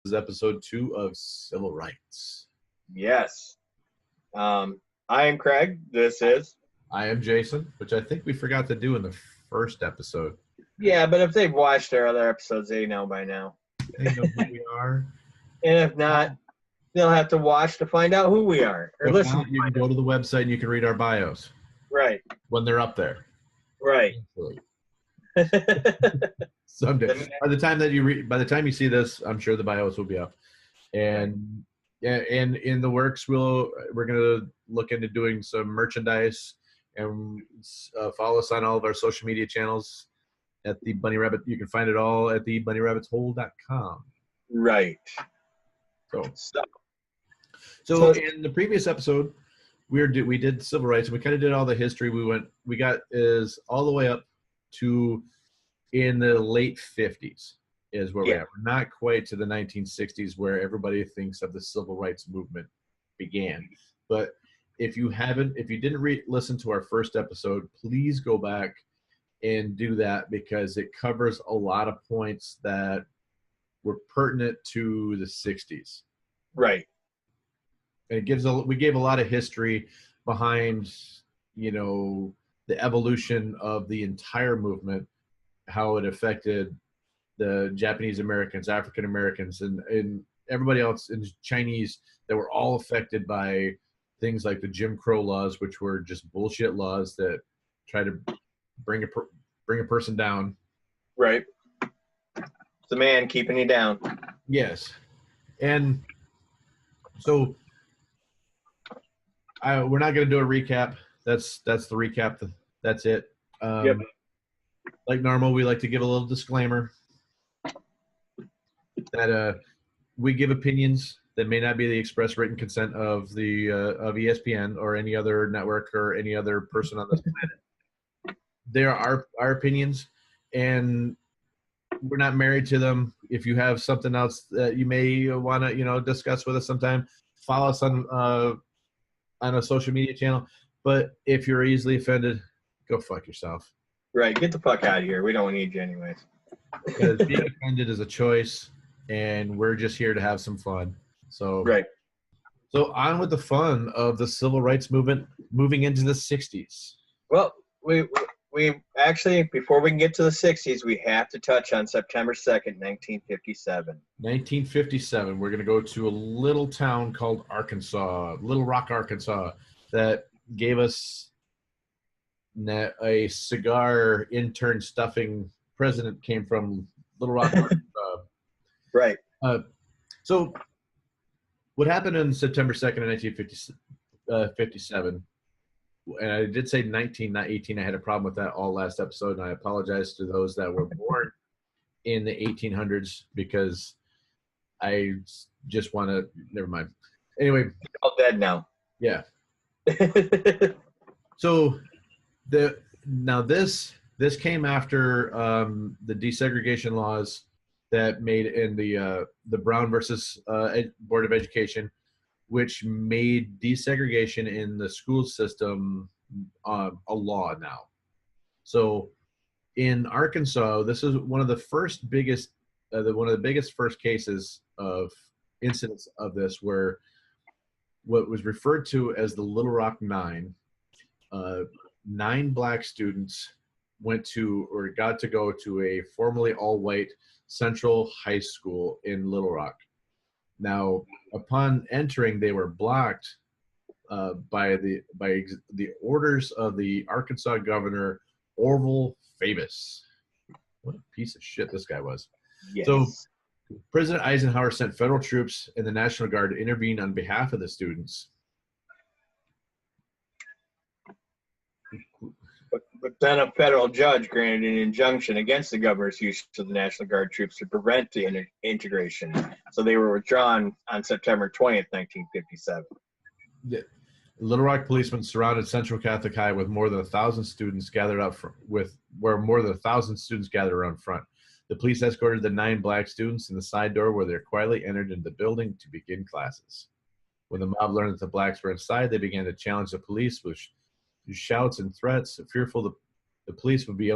is episode 2 of Civil Rights. Yes. I am Craig. This is. I am Jason, which I think we forgot to do in the first episode. Yeah, but if they've watched our other episodes, they know by now. They know who we are. And if not, they'll have to watch to find out who we are. Or If listen. not, you can go to the website and you can read our bios. Right. When they're up there. Right. Someday. By the time you see this, I'm sure the bios will be up. And in the works, we're gonna look into doing some merchandise and follow us on all of our social media channels at the Bunny Rabbit. You can find it all at thebunnyrabbitshole.com. Right. So in the previous episode, we did civil rights, and we kind of did all the history. We got all the way up to in the late 50s is where we're at. We're not quite to the 1960s where everybody thinks of the civil rights movement began. But if you didn't listen to our first episode, please go back and do that, because it covers a lot of points that were pertinent to the 60s. Right. And we gave a lot of history behind, the evolution of the entire movement, how it affected the Japanese Americans, African Americans, and everybody else, and Chinese, that were all affected by things like the Jim Crow laws, which were just bullshit laws that try to bring a person down. Right. It's the man keeping you down. Yes. And so we're not going to do a recap. That's the recap. That's it. Yep. Like normal, we like to give a little disclaimer that we give opinions that may not be the express written consent of the of ESPN or any other network or any other person on this planet. They are our opinions, and we're not married to them. If you have something else that you may want to discuss with us sometime, follow us on a social media channel. But if you're easily offended, go fuck yourself. Right. Get the fuck out of here. We don't need you anyways. Because being offended is a choice, and we're just here to have some fun. So right. So on with the fun of the civil rights movement moving into the 60s. Well, we actually, before we can get to the 60s, we have to touch on September 2nd, 1957. 1957. We're going to go to a little town called Little Rock, Arkansas, that gave us a cigar intern stuffing president came from Little Rock, Arkansas. Right. So what happened on September 2nd, 1957, and I did say 19, not 18. I had a problem with that all last episode, and I apologize to those that were born in the 1800s, because I just want to, never mind. Anyway. You're all dead now. Yeah. So this came after the desegregation laws that made in the Brown versus Board of Education, which made desegregation in the school system a law now. So in Arkansas, this is one of the biggest first cases of incidents of this, where what was referred to as the Little Rock Nine, 9 black students got to go to a formerly all-white Central High School in Little Rock. Now, upon entering, they were blocked by the orders of the Arkansas governor, Orville Faubus. What a piece of shit this guy was. Yes. So President Eisenhower sent federal troops and the National Guard to intervene on behalf of the students. But then a federal judge granted an injunction against the governor's use of the National Guard troops to prevent the integration. So they were withdrawn on September 20th, 1957. Yeah. Little Rock policemen surrounded Central Catholic High with more than 1,000 students gathered around front. The police escorted the 9 black students in the side door, where they quietly entered into the building to begin classes. When the mob learned that the blacks were inside, they began to challenge the police with shouts and threats. Fearful the police would be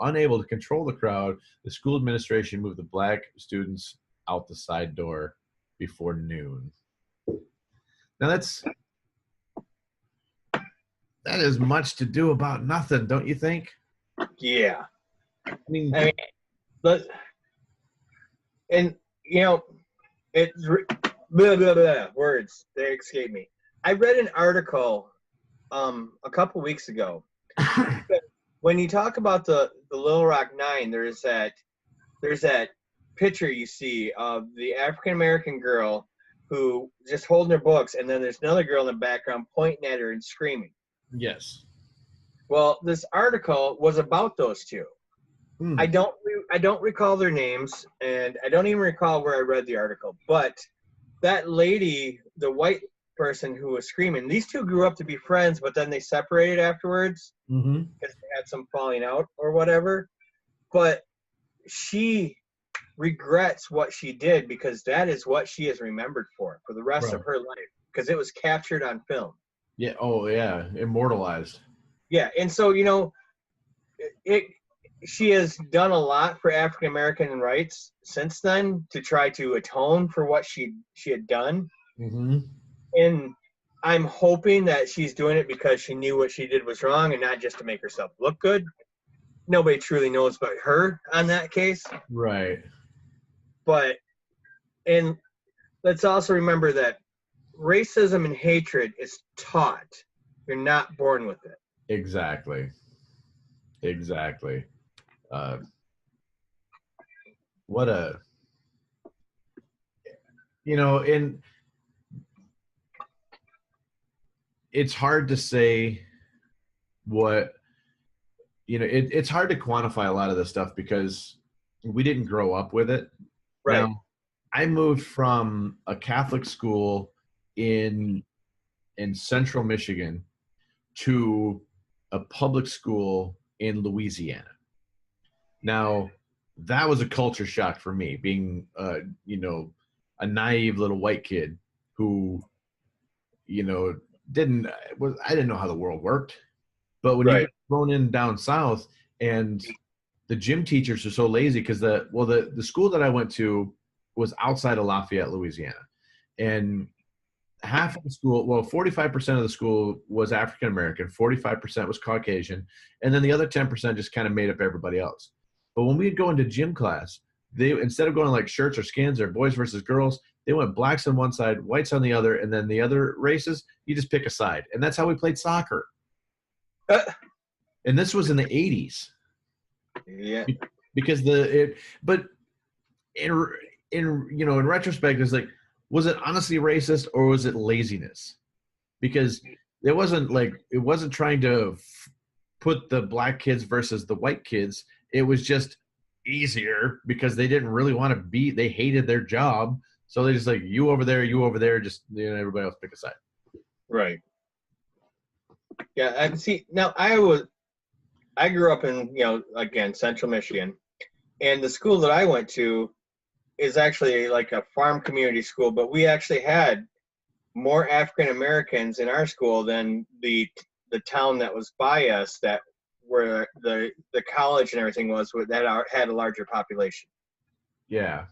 unable to control the crowd, the school administration moved the black students out the side door before noon. Now that is much to do about nothing, don't you think? Yeah. I mean, But, and it's blah, blah, blah, words, they escape me. I read an article a couple weeks ago. When you talk about the Little Rock Nine, there's that picture you see of the African American girl who just holding her books, and then there's another girl in the background pointing at her and screaming. yes. Well, this article was about those two. Hmm. I don't recall their names, and I don't even recall where I read the article. But that lady, the white person who was screaming, these two grew up to be friends, but then they separated afterwards Mm-hmm. because they had some falling out or whatever. But she regrets what she did because that is what she is remembered for the rest of her life, because it was captured on film. Yeah. Oh, yeah. Immortalized. Yeah, and so she has done a lot for African American rights since then to try to atone for what she had done. Mm-hmm. And I'm hoping that she's doing it because she knew what she did was wrong and not just to make herself look good. Nobody truly knows about her on that case. Right. But, and let's also remember that racism and hatred is taught. You're not born with it. Exactly. What a, and it's hard to say what, it's hard to quantify a lot of this stuff because we didn't grow up with it. Right. Now, I moved from a Catholic school in central Michigan to a public school in Louisiana. Now, that was a culture shock for me, being a naive little white kid who I didn't know how the world worked. But when you get thrown in down south, and the gym teachers are so lazy because the school that I went to was outside of Lafayette, Louisiana, and half of the school, 45% of the school was African American, 45% was Caucasian, and then the other 10% just kind of made up everybody else. But when we'd go into gym class, they, instead of going like shirts or skins or boys versus girls, they went blacks on one side, whites on the other, and then the other races, you just pick a side. And that's how we played soccer. And this was in the 80s. Yeah. Because but in retrospect, it's like, was it honestly racist or was it laziness? Because it wasn't trying to put the black kids versus the white kids. It was just easier because they didn't really want to they hated their job. So they just like, you over there, just everybody else pick a side. Right. Yeah, I see. Now I grew up in, again, central Michigan, and the school that I went to is actually like a farm community school, but we actually had more African Americans in our school than the town that was by us, that where the college and everything was, that had a larger population. Yeah.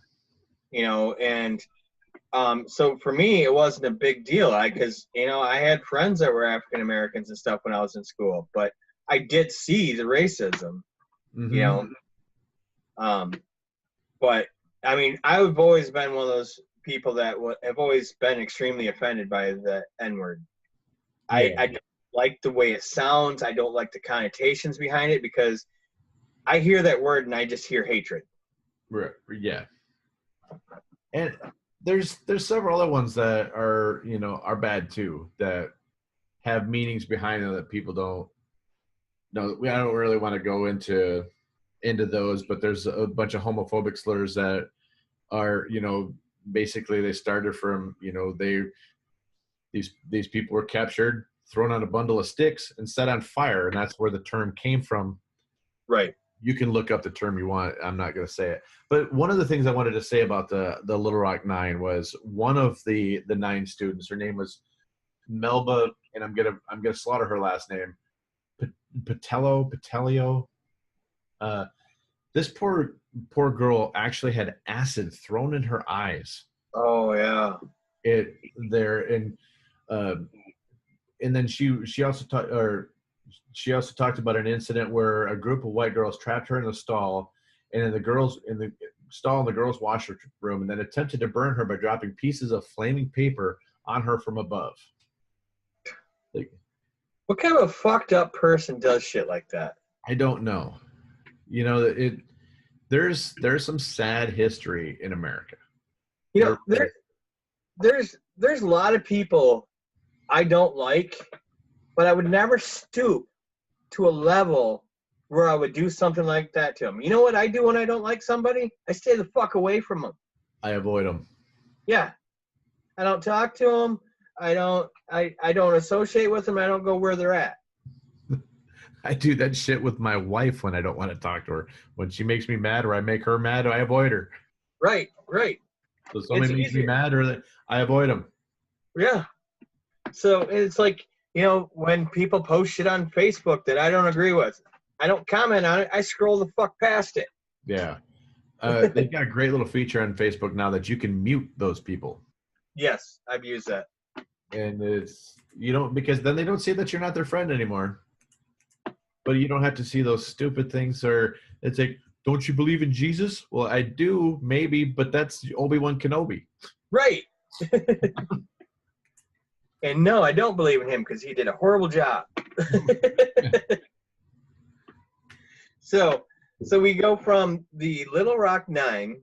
And so for me, it wasn't a big deal, because I had friends that were African Americans and stuff when I was in school, but I did see the racism. Mm-hmm. But I mean, I've always been one of those people that have always been extremely offended by the N-word. Yeah. I don't like the way it sounds. I don't like the connotations behind it, because I hear that word and I just hear hatred. Right. Yeah. And there's several other ones that are bad too, that have meanings behind them that people don't know. I don't really want to go into those, but there's a bunch of homophobic slurs that are, basically they started from, these people were captured, thrown on a bundle of sticks and set on fire. And that's where the term came from. Right. You can look up the term you want. I'm not going to say it. But one of the things I wanted to say about the Little Rock Nine was one of the 9 students, her name was Melba, and I'm gonna slaughter her last name, Patelio. This poor poor girl actually had acid thrown in her eyes. Oh yeah. It there uh, and then she also talked about an incident where a group of white girls trapped her in the stall, and then the girls in the stall in the girls' washroom, and then attempted to burn her by dropping pieces of flaming paper on her from above. Like, what kind of a fucked up person does shit like that? I don't know. You know, there's some sad history in America. You know, there's a lot of people I don't like, but I would never stoop to a level where I would do something like that to them. You know what I do when I don't like somebody? I stay the fuck away from them. I avoid them. Yeah. I don't talk to them. I don't associate with them. I don't go where they're at. I do that shit with my wife when I don't want to talk to her. When she makes me mad or I make her mad, I avoid her. Right. So somebody makes me mad or I avoid them. Yeah. So it's like, you know, when people post shit on Facebook that I don't agree with, I don't comment on it. I scroll the fuck past it. Yeah. They've got a great little feature on Facebook now that you can mute those people. Yes, I've used that. And because then they don't see that you're not their friend anymore. But you don't have to see those stupid things, or it's like, don't you believe in Jesus? Well, I do, maybe, but that's Obi-Wan Kenobi. Right. And no, I don't believe in him because he did a horrible job. So we go from the Little Rock Nine,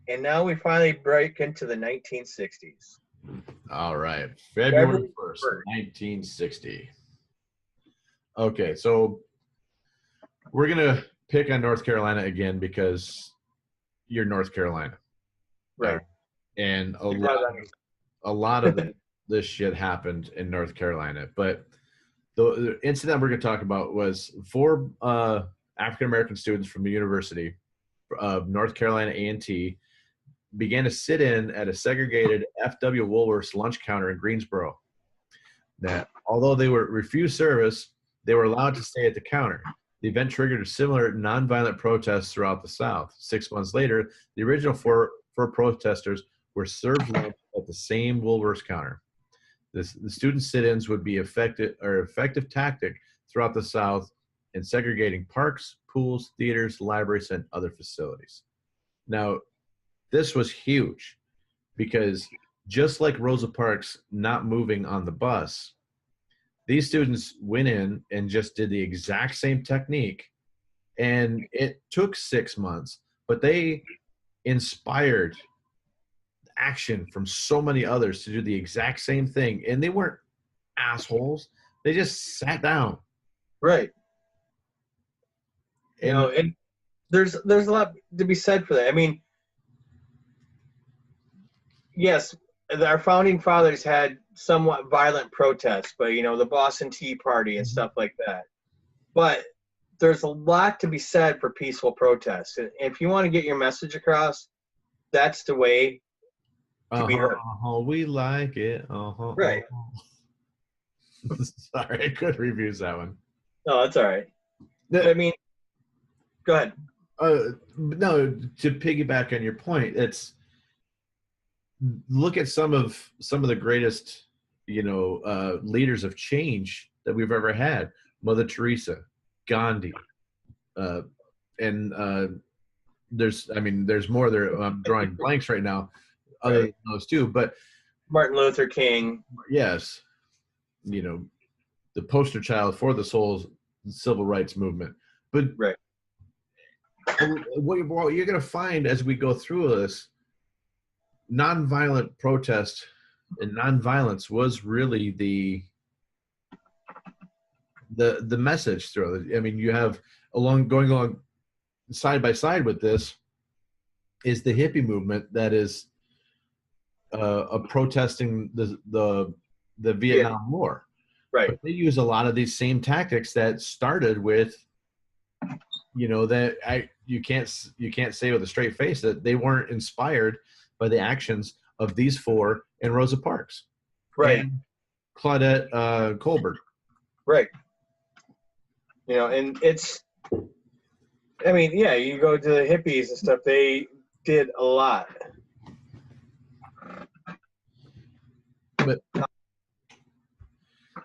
and now we finally break into the 1960s. All right. February 1st, 1960. Okay, so we're going to pick on North Carolina again because you're North Carolina. Right. And a lot of this shit happened in North Carolina. But the incident we're going to talk about was 4 African-American students from the University of North Carolina A&T began to sit in at a segregated F.W. Woolworth's lunch counter in Greensboro. That although they were refused service, they were allowed to stay at the counter. The event triggered a similar nonviolent protests throughout the South. 6 months later, the original four protesters were served lunch at the same Woolworths counter. The student sit-ins would be effective tactic throughout the South in segregating parks, pools, theaters, libraries, and other facilities. Now, this was huge because just like Rosa Parks not moving on the bus, these students went in and just did the exact same technique, and it took 6 months, but they inspired action from so many others to do the exact same thing, and they weren't assholes. They just sat down. Right. You know, and there's a lot to be said for that. I mean, yes, our founding fathers had somewhat violent protests, but you know, the Boston Tea Party and stuff like that. But there's a lot to be said for peaceful protests. And if you want to get your message across, that's the way to be heard. We like it. Right. Sorry, I couldn't refuse that one. No, that's all right. I mean, go ahead. No, to piggyback on your point, look at some of the greatest, leaders of change that we've ever had. Mother Teresa, Gandhi, and there's more there. I'm drawing blanks right now, other than those two. But Martin Luther King. Yes, the poster child for this whole civil rights movement. But right. What you're going to find as we go through this, nonviolent protest and nonviolence was really the message through it. I mean, you have going along side by side with this is the hippie movement that is protesting the Vietnam War. Right. But they use a lot of these same tactics that started with, you can't say with a straight face that they weren't inspired by the actions of these 4 and Rosa Parks. Right. And Claudette Colbert. Right. And it's I mean, yeah, you go to the hippies and stuff. They did a lot. But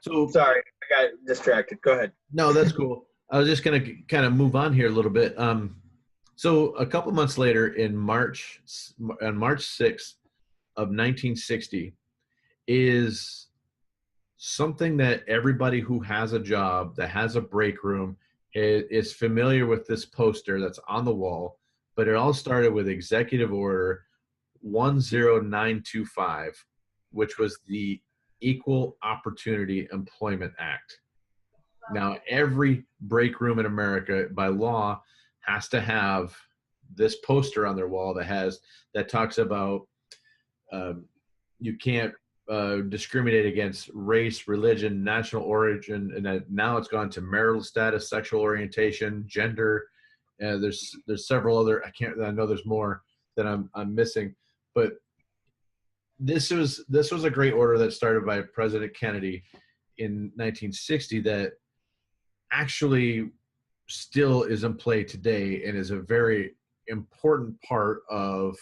so Sorry, I got distracted. Go ahead. no, that's cool. I was just gonna kind of move on here a little bit. So a couple months later, on March 6th of 1960, is something that everybody who has a job that has a break room is familiar with. This poster that's on the wall, but it all started with Executive Order 10925, which was the Equal Opportunity Employment Act. Now, every break room in America, by law, has to have this poster on their wall that talks about you can't discriminate against race, religion, national origin, and that now it's gone to marital status, sexual orientation, gender. There's several other. I know there's more that I'm missing, but this was a great order that started by President Kennedy in 1960 that actually still is in play today and is a very important part of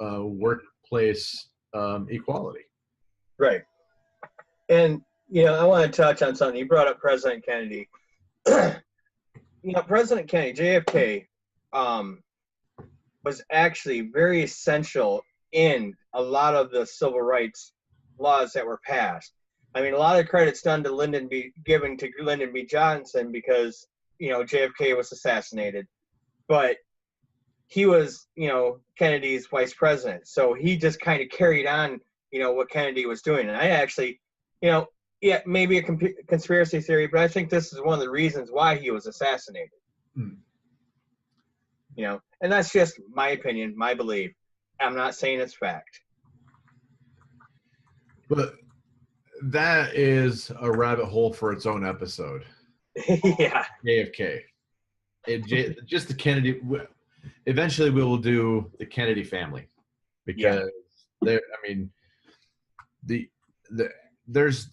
workplace equality. Right. And, I want to touch on something. You brought up President Kennedy. President Kennedy, JFK, was actually very essential in a lot of the civil rights laws that were passed. I mean, a lot of credit's given to Lyndon B. Johnson because, JFK was assassinated. But he was, Kennedy's vice president. So he just kind of carried on, what Kennedy was doing. And I actually, maybe a conspiracy theory, but I think this is one of the reasons why he was assassinated. And that's just my opinion, my belief. I'm not saying it's fact. But that is a rabbit hole for its own episode. Yeah. JFK. Just the Kennedy. Eventually, we will do the Kennedy family because there's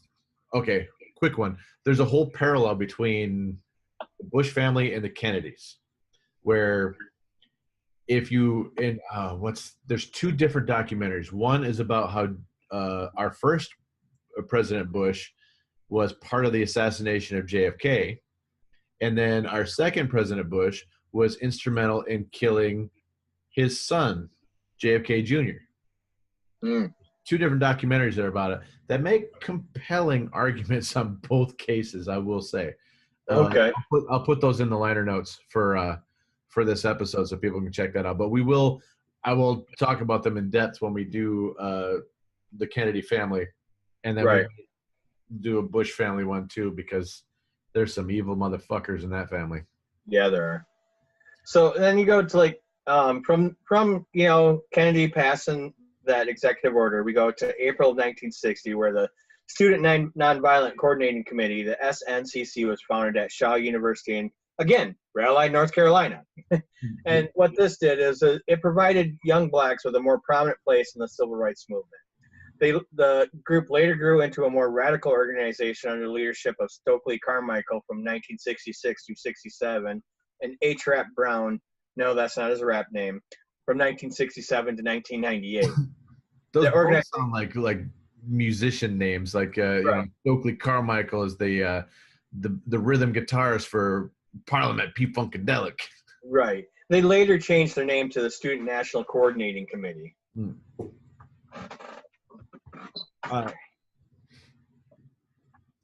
okay. Quick one. There's a whole parallel between the Bush family and the Kennedys, where there's two different documentaries. One is about how our first President Bush was part of the assassination of JFK, and then our second President Bush was instrumental in killing his son, JFK Jr. Two different documentaries that are about it that make compelling arguments on both cases, I will say. Okay. I'll put those in the liner notes for this episode so people can check that out. But I will talk about them in depth when we do the Kennedy family, and then we do a Bush family one too, because there's some evil motherfuckers in that family. Yeah, there are. So then you go to from Kennedy passing that executive order, we go to April of 1960, where the Student Nonviolent Coordinating Committee, the SNCC, was founded at Shaw University in, again, Raleigh, North Carolina. And what this did is it provided young blacks with a more prominent place in the civil rights movement. The group later grew into a more radical organization under the leadership of Stokely Carmichael from 1966 to 67, and H. Rap Brown, no, that's not his rap name, from 1967 to 1998. Those sound like musician names, like Stokely Carmichael is the rhythm guitarist for Parliament P Funkadelic. Right. They later changed their name to the Student National Coordinating Committee.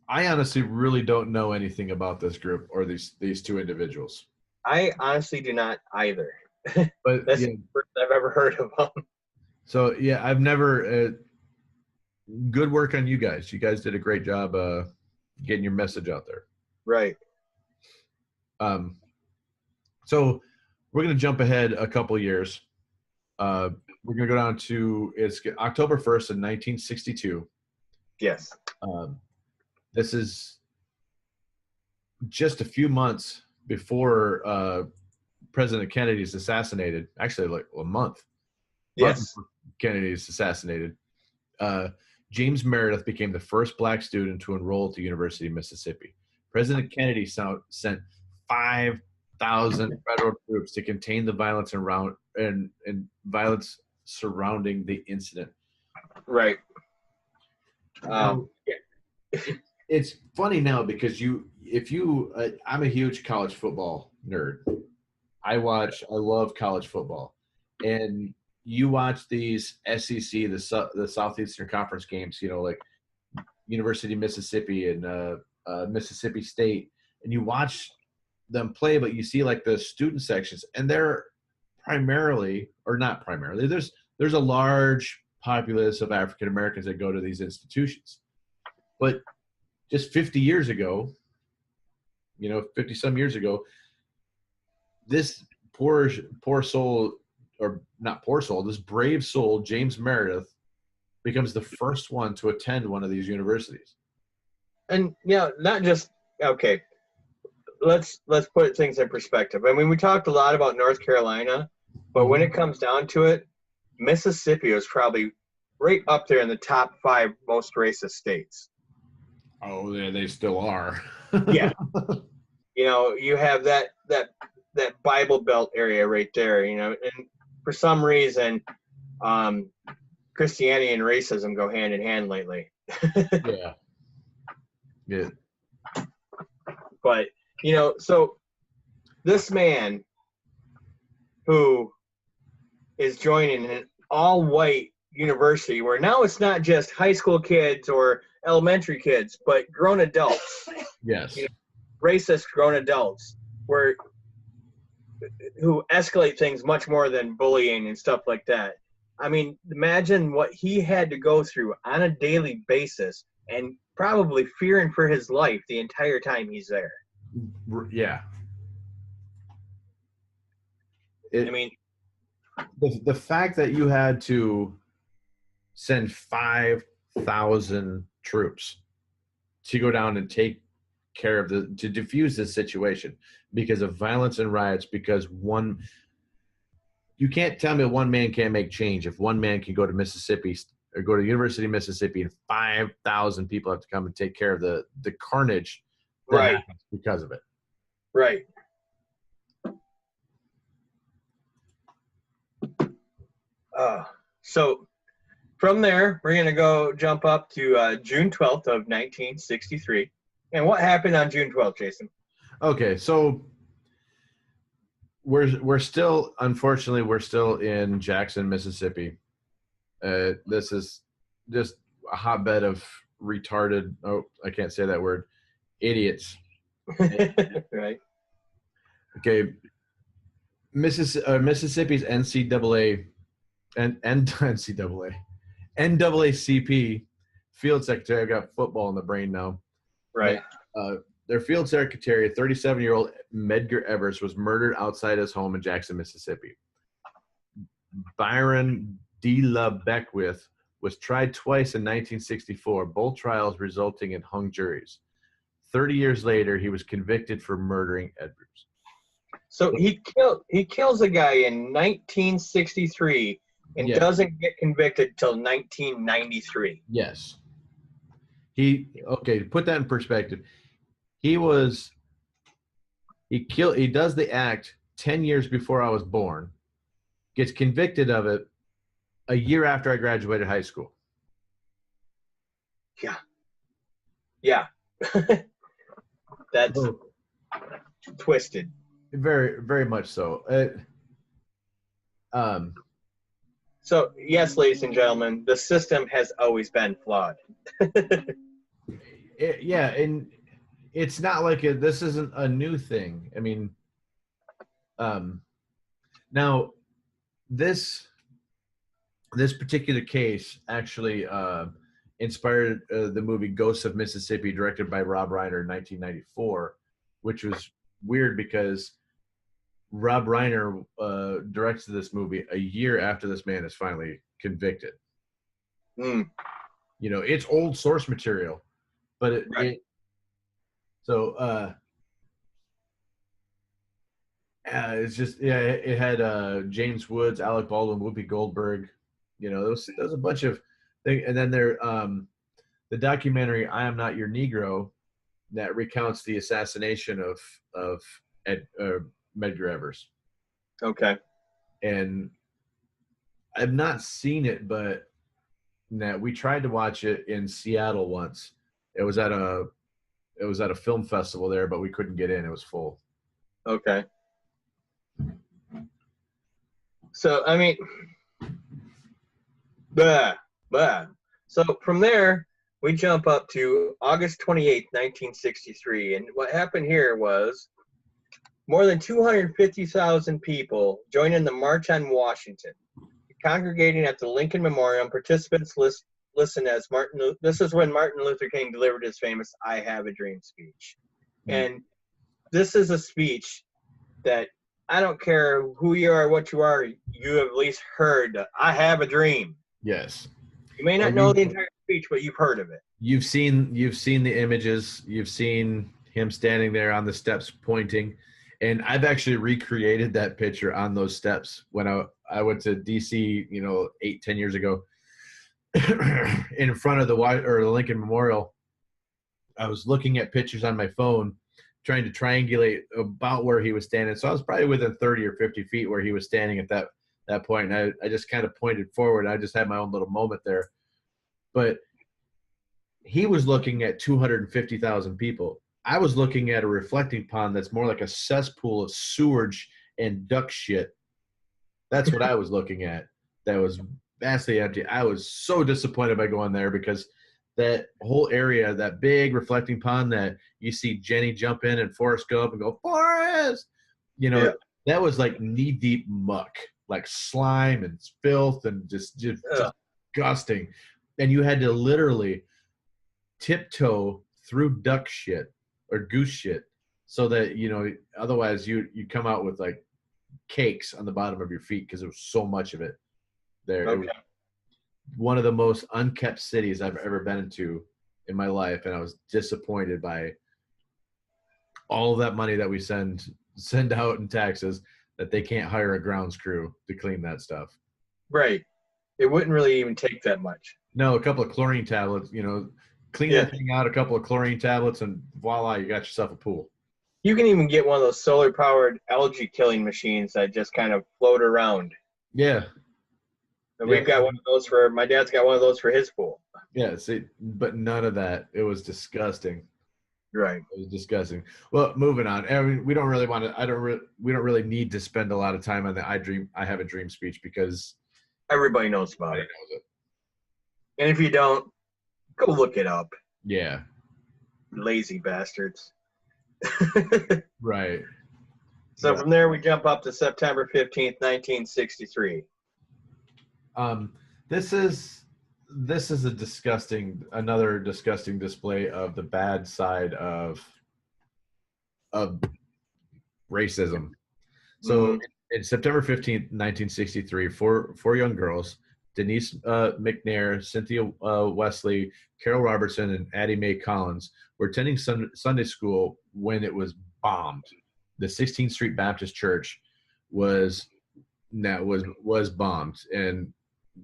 I honestly really don't know anything about this group or these two individuals. I honestly do not either. But that's the first I've ever heard of them. So yeah, I've never. Good work on you guys. You guys did a great job getting your message out there. Right. So we're gonna jump ahead a couple years. We're gonna go down to October 1st in 1962. Yes. This is just a few months before President Kennedy is assassinated. Actually, like a month. Yes. Kennedy is assassinated. James Meredith became the first black student to enroll at the University of Mississippi. President Kennedy sent 5 federal troops to contain the violence around and violence surrounding the incident. Right. Now, it's funny now because I'm a huge college football nerd. I love college football, and you watch these SEC, the Southeastern Conference games, like University of Mississippi and Mississippi State, and you watch them play, but you see like the student sections, and they're primarily, or not primarily, there's a large populace of African Americans that go to these institutions. But just 50 years ago, 50 some years ago, this poor soul, or not poor soul, this brave soul, James Meredith, becomes the first one to attend one of these universities. And not just, okay, let's put things in perspective. I mean, we talked a lot about North Carolina, but when it comes down to it, Mississippi was probably right up there in the top 5 most racist states. Oh, yeah, they still are. Yeah. You have that Bible Belt area right there, and for some reason, Christianity and racism go hand in hand lately. Yeah. Yeah. But, so this man who is joining an all-white university where now it's not just high school kids or elementary kids, but grown adults. Yes. Racist grown adults who escalate things much more than bullying and stuff like that. I mean, imagine what he had to go through on a daily basis and probably fearing for his life the entire time he's there. Yeah. I mean, the fact that you had to send 5,000 troops to go down and take care of to defuse this situation because of violence and riots, because you can't tell me one man can't make change. If one man can go to Mississippi or go to University of Mississippi and 5,000 people have to come and take care of the carnage that happens because of it. Right. So from there, we're going to jump up to June 12th of 1963. And what happened on June 12th, Jason? Okay, so we're still, unfortunately, we're still in Jackson, Mississippi. This is just a hotbed of retarded, I can't say that word, idiots. Right. Okay, Mississippi's NCAA and NAACP field secretary, I've got football in the brain now. Right. Their field secretary, 37-year-old Medgar Evers, was murdered outside his home in Jackson, Mississippi. Byron D. La Beckwith was tried twice in 1964, both trials resulting in hung juries. 30 years later, he was convicted for murdering Evers. So he kills a guy in 1963 and doesn't get convicted till 1993. Yes. To put that in perspective, he does the act 10 years before I was born, gets convicted of it a year after I graduated high school. Yeah. Yeah. That's twisted. Very, very much so. So, yes, ladies and gentlemen, the system has always been flawed. And it's not like this isn't a new thing. I mean, now this particular case actually inspired the movie Ghosts of Mississippi, directed by Rob Reiner in 1994, which was weird because Rob Reiner directed this movie a year after this man is finally convicted. It's old source material, but it's just it had James Woods, Alec Baldwin, Whoopi Goldberg. There was a bunch of things, and then the documentary "I Am Not Your Negro" that recounts the assassination of Medgar Evers. Okay. And I've not seen it, but we tried to watch it in Seattle once. It was at a film festival there, but we couldn't get in. It was full. Okay. So I mean, blah. So from there, we jump up to August 28th, 1963. And what happened here was more than 250,000 people joined in the March on Washington, congregating at the Lincoln Memorial. Participants listen as this is when Martin Luther King delivered his famous "I Have a Dream" speech. And this is a speech that I don't care who you are, what you are, you have at least heard, "I have a dream." Yes. You may not know the entire speech, but you've heard of it. You've seen the images. You've seen him standing there on the steps pointing. And I've actually recreated that picture on those steps when I went to DC, 8-10 years ago, in front of the Lincoln Memorial. I was looking at pictures on my phone, trying to triangulate about where he was standing. So I was probably within 30 or 50 feet where he was standing at that point. And I just kind of pointed forward. I just had my own little moment there. But he was looking at 250,000 people. I was looking at a reflecting pond that's more like a cesspool of sewage and duck shit. That's what I was looking at. That was vastly empty. I was so disappointed by going there because that whole area, that big reflecting pond that you see Jenny jump in and Forrest Gump and go, "Forrest!" That was like knee-deep muck, like slime and filth and just disgusting. And you had to literally tiptoe through duck shit or goose shit so that otherwise you come out with like cakes on the bottom of your feet because there was so much of it there. Okay. It was one of the most unkept cities I've ever been into in my life, and I was disappointed by all of that money that we send out in taxes that they can't hire a grounds crew to clean that stuff. Right. It wouldn't really even take that much. No, a couple of chlorine tablets, clean that thing out, a couple of chlorine tablets, and voila, you got yourself a pool. You can even get one of those solar-powered algae killing machines that just kind of float around. Yeah. And we've got one of those my dad's got one of those for his pool. Yeah, see, but none of that. It was disgusting. Right. It was disgusting. Well, moving on. I mean, we don't really want to. We don't really need to spend a lot of time on the I Have a Dream speech because everybody knows about it. And if you don't, go look it up. Yeah. Lazy bastards. Right. So from there, we jump up to September 15th, 1963. This is another disgusting display of the bad side of racism. So in September 15th, 1963, four young girls, Denise McNair, Cynthia Wesley, Carol Robertson, and Addie Mae Collins, were attending Sunday school when it was bombed. The 16th Street Baptist Church was bombed, and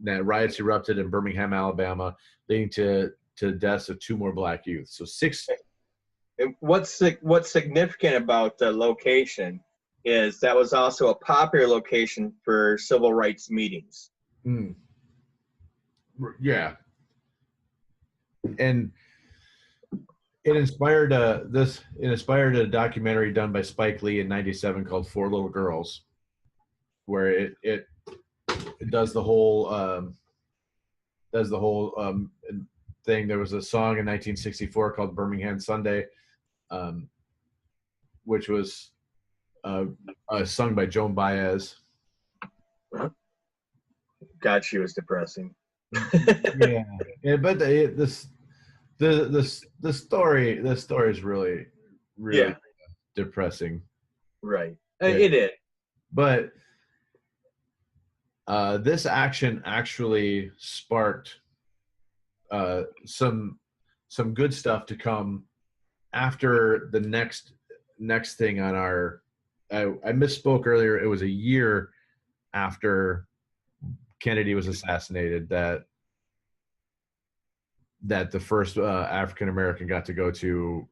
that riots erupted in Birmingham, Alabama, leading to the deaths of 2 more black youth. So 6. And what's significant about the location is that was also a popular location for civil rights meetings. Yeah. And it inspired a documentary done by Spike Lee in '97 called 4 Little Girls, where it does the whole thing. There was a song in 1964 called Birmingham Sunday, which was sung by Joan Baez. God, she was depressing. Yeah, but the story is really depressing. Right. Yeah. It is. But this action actually sparked some good stuff to come after the next thing on our. I misspoke earlier. It was a year after Kennedy was assassinated that the first African American got to go to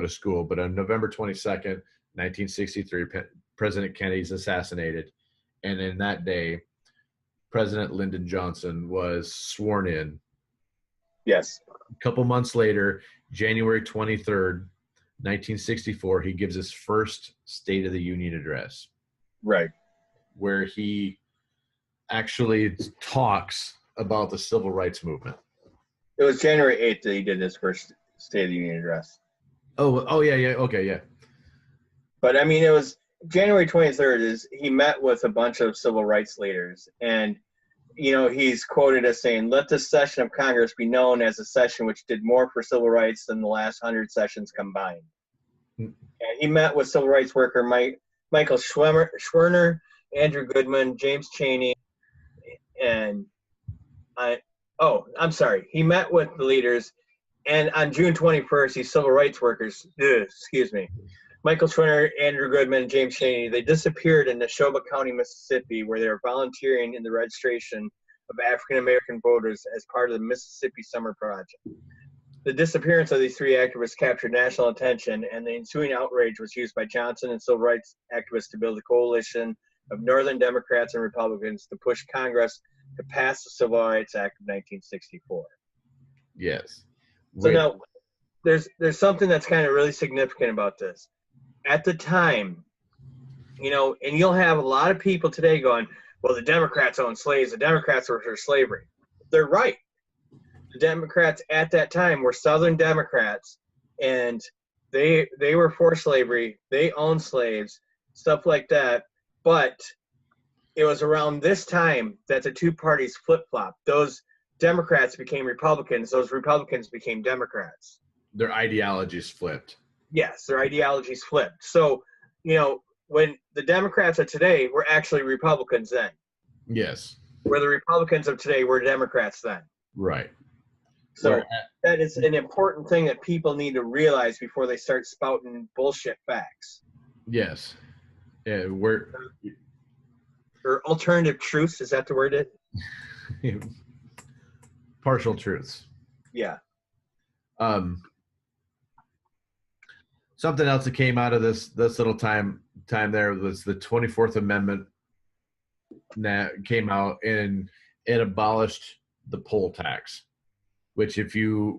school. But on November 22nd, 1963, President Kennedy's assassinated. And in that day, President Lyndon Johnson was sworn in. Yes. A couple months later, January 23rd, 1964, he gives his first State of the Union address. Right. Where he actually talks about the civil rights movement. It was January 8th that he did his first State of the Union address. Oh yeah, okay, yeah. But I mean, it was January 23rd is he met with a bunch of civil rights leaders, and he's quoted as saying, "Let this session of Congress be known as a session which did more for civil rights than the last 100 sessions combined." And he met with civil rights worker Michael Schwerner, Andrew Goodman, James Chaney, and he met with the leaders, and on June 21st, these civil rights workers, Michael Schwerner, Andrew Goodman, and James Chaney, they disappeared in Neshoba County, Mississippi, where they were volunteering in the registration of African American voters as part of the Mississippi Summer Project. The disappearance of these three activists captured national attention, and the ensuing outrage was used by Johnson and civil rights activists to build a coalition of Northern Democrats and Republicans to push Congress to pass the Civil Rights Act of 1964. Yes. So now, there's something that's kind of really significant about this. At the time, and you'll have a lot of people today going, well, the Democrats owned slaves. The Democrats were for slavery. They're right. The Democrats at that time were Southern Democrats, and they were for slavery. They owned slaves, stuff like that. But it was around this time that the two parties flip-flopped. Those Democrats became Republicans. Those Republicans became Democrats. Their ideologies flipped. Yes, their ideologies flipped. So, when the Democrats of today were actually Republicans then. Yes. Where the Republicans of today were Democrats then. Right. So that is an important thing that people need to realize before they start spouting bullshit facts. Yes. Yeah, or alternative truths, is that the word? Partial truths. Yeah. Something else that came out of this little time there was the 24th Amendment that came out, and it abolished the poll tax, which we're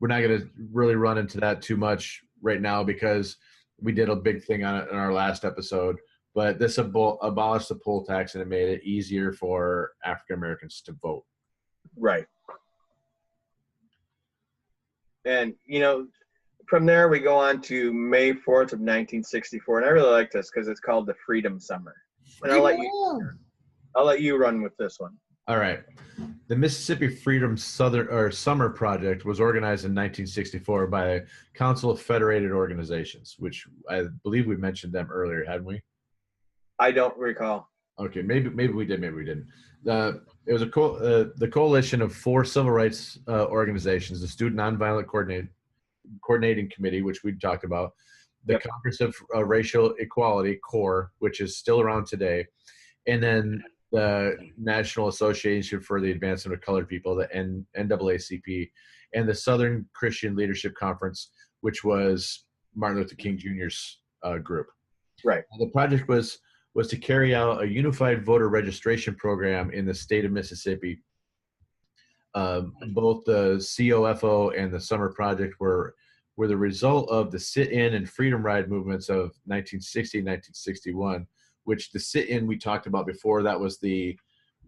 not going to really run into that too much right now because we did a big thing on it in our last episode, but this abolished the poll tax, and it made it easier for African Americans to vote. Right. And, from there, we go on to May 4th of 1964, and I really like this because it's called the Freedom Summer. And I'll let you run with this one. All right. The Mississippi Freedom Summer Project was organized in 1964 by a Council of Federated Organizations, which I believe we mentioned them earlier, hadn't we? I don't recall. Okay, maybe we did, maybe we didn't. It was the coalition of four civil rights organizations: the Student Nonviolent Coordinating Committee, which we talked about, the Congress of Racial Equality, CORE, which is still around today, and then the National Association for the Advancement of Colored People, the NAACP, and the Southern Christian Leadership Conference, which was Martin Luther King Jr.'s group. Right. The project was to carry out a unified voter registration program in the state of Mississippi. Both the COFO and the Summer Project were the result of the sit-in and freedom ride movements of 1960 and 1961, which the sit-in we talked about before, that was the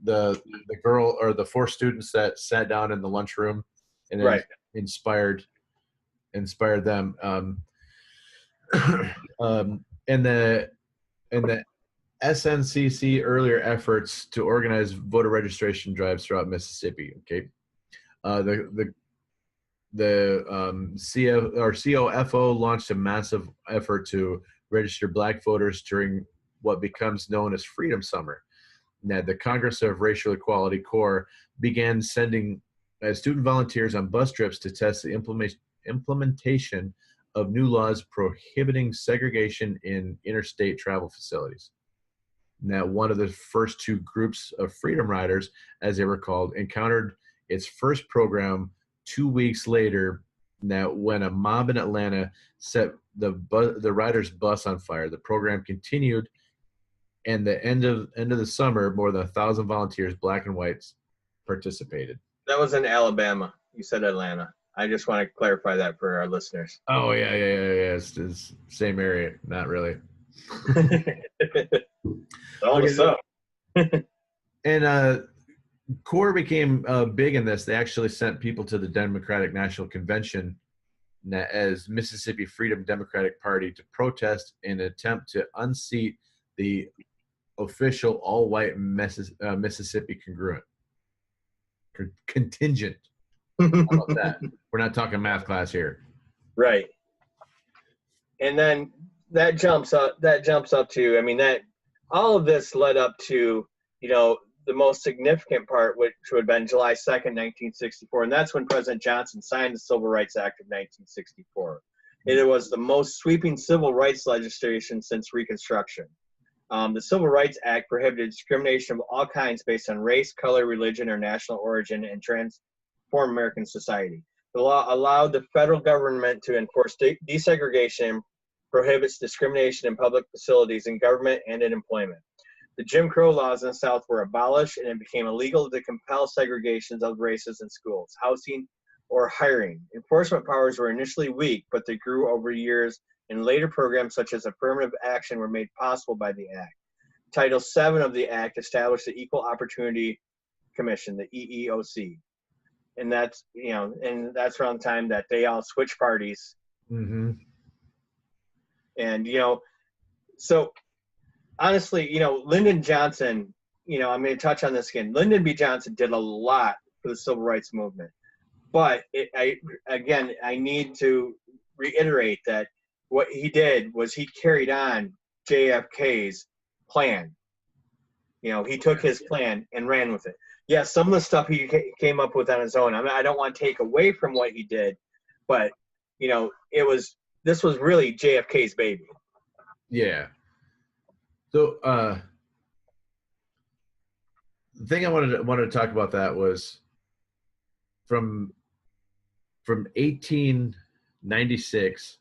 girl or the four students that sat down in the lunchroom and then inspired them. And the SNCC earlier efforts to organize voter registration drives throughout Mississippi. Okay, the COFO launched a massive effort to register Black voters during what becomes known as Freedom Summer. Now, the Congress of Racial Equality, CORE, began sending student volunteers on bus trips to test the implementation of new laws prohibiting segregation in interstate travel facilities. Now, one of the first two groups of Freedom Riders, as they were called, encountered its first program 2 weeks later Now, when a mob in Atlanta set the rider's bus on fire, the program continued, and the end of the summer, more than 1,000 volunteers, black and whites, participated. That was in Alabama. You said Atlanta. I just want to clarify that for our listeners. Oh yeah. It's same area. Not really. Almost so. And CORE became big in this. They actually sent people to the Democratic National Convention as Mississippi Freedom Democratic Party to protest in an attempt to unseat the official all-white Mississippi contingent. How about that? We're not talking math class here. Right. And then that jumps up to, I mean, that all of this led up to, the most significant part, which would have been July 2nd, 1964. And that's when President Johnson signed the Civil Rights Act of 1964. It was the most sweeping civil rights legislation since Reconstruction. The Civil Rights Act prohibited discrimination of all kinds based on race, color, religion, or national origin and transform American society. The law allowed the federal government to enforce desegregation and prohibits discrimination in public facilities in government and in employment. The Jim Crow laws in the South were abolished, and it became illegal to compel segregations of races in schools, housing, or hiring. Enforcement powers were initially weak, but they grew over years, and later programs such as affirmative action were made possible by the Act. Title VII of the Act established the Equal Opportunity Commission, the EEOC. And that's, that's around the time that they all switched parties. Mm-hmm. And, so honestly, Lyndon Johnson, I'm going to touch on this again. Lyndon B. Johnson did a lot for the civil rights movement. But I need to reiterate that what he did was he carried on JFK's plan. He took his plan and ran with it. Yeah, some of the stuff he came up with on his own. I mean, I don't want to take away from what he did, but this was really JFK's baby. Yeah. So the thing I wanted to talk about that was from 1896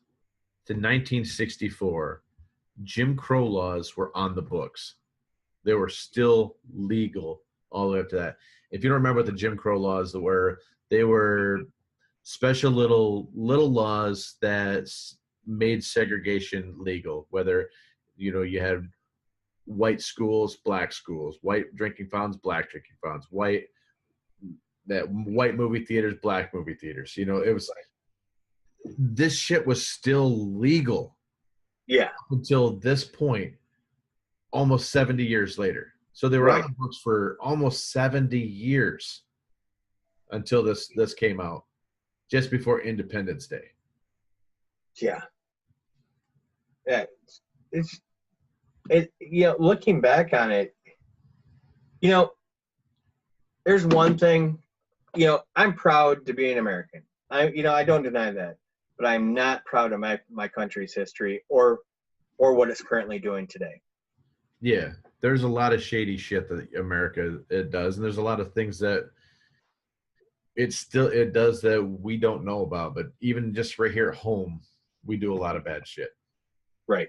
to 1964, Jim Crow laws were on the books. They were still legal all the way up to that. If you don't remember what the Jim Crow laws were, they were special little laws that made segregation legal, whether you had white schools, black schools, white drinking fountains, black drinking fountains, white movie theaters, black movie theaters. It was this shit was still legal. Yeah. Until this point, almost 70 years later. So they were on the books for almost 70 years until this came out, just before Independence Day. Yeah. Yeah. Looking back on it, there's one thing, I'm proud to be an American. I don't deny that, but I'm not proud of my country's history or what it's currently doing today. Yeah, there's a lot of shady shit that America does, and there's a lot of things that it does that we don't know about. But even just right here at home, we do a lot of bad shit. Right.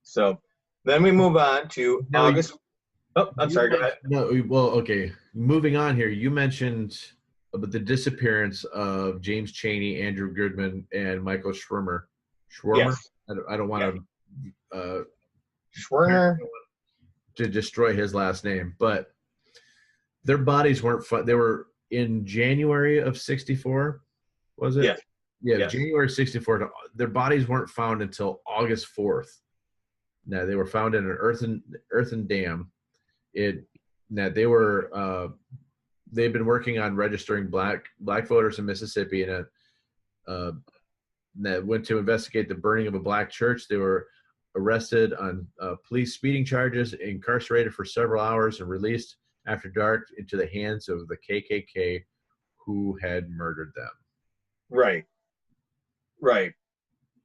So then we move on to August. I'm sorry. Go ahead. No, well, okay. Moving on here, you mentioned about the disappearance of James Chaney, Andrew Goodman, and Michael Schwimmer. Yes. I don't want to Schwerner to destroy his last name, but their bodies weren't they were in January of 64, was it? Yes. January 64. Their bodies weren't found until August 4th. Now they were found in an earthen dam. They've been working on registering black voters in Mississippi, and that went to investigate the burning of a black church. They were arrested on police speeding charges, incarcerated for several hours, and released after dark into the hands of the KKK, who had murdered them. Right.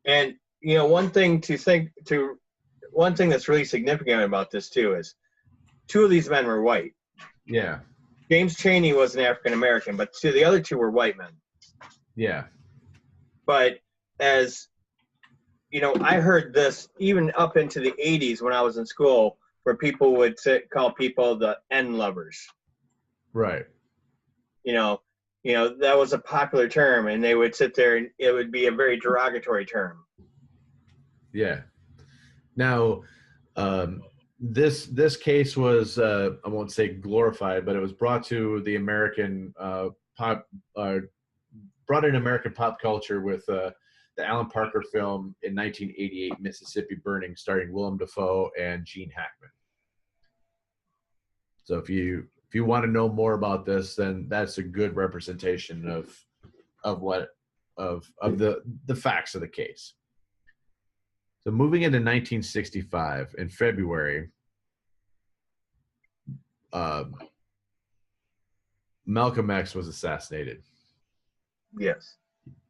And one thing that's really significant about this too is two of these men were white. Yeah. James Chaney was an African American, but the other two were white men. Yeah. But as you know, I heard this even up into the 80s when I was in school, where people would call people the N lovers. Right. You know, that was a popular term, and they would sit there, and it would be a very derogatory term. Yeah. Now, this case was I won't say glorified, but it was brought to the American brought in American pop culture with the Alan Parker film in 1988, Mississippi Burning, starring Willem Dafoe and Gene Hackman. So if you want to know more about this, then that's a good representation of the facts of the case. So moving into 1965 in February, Malcolm X was assassinated. Yes.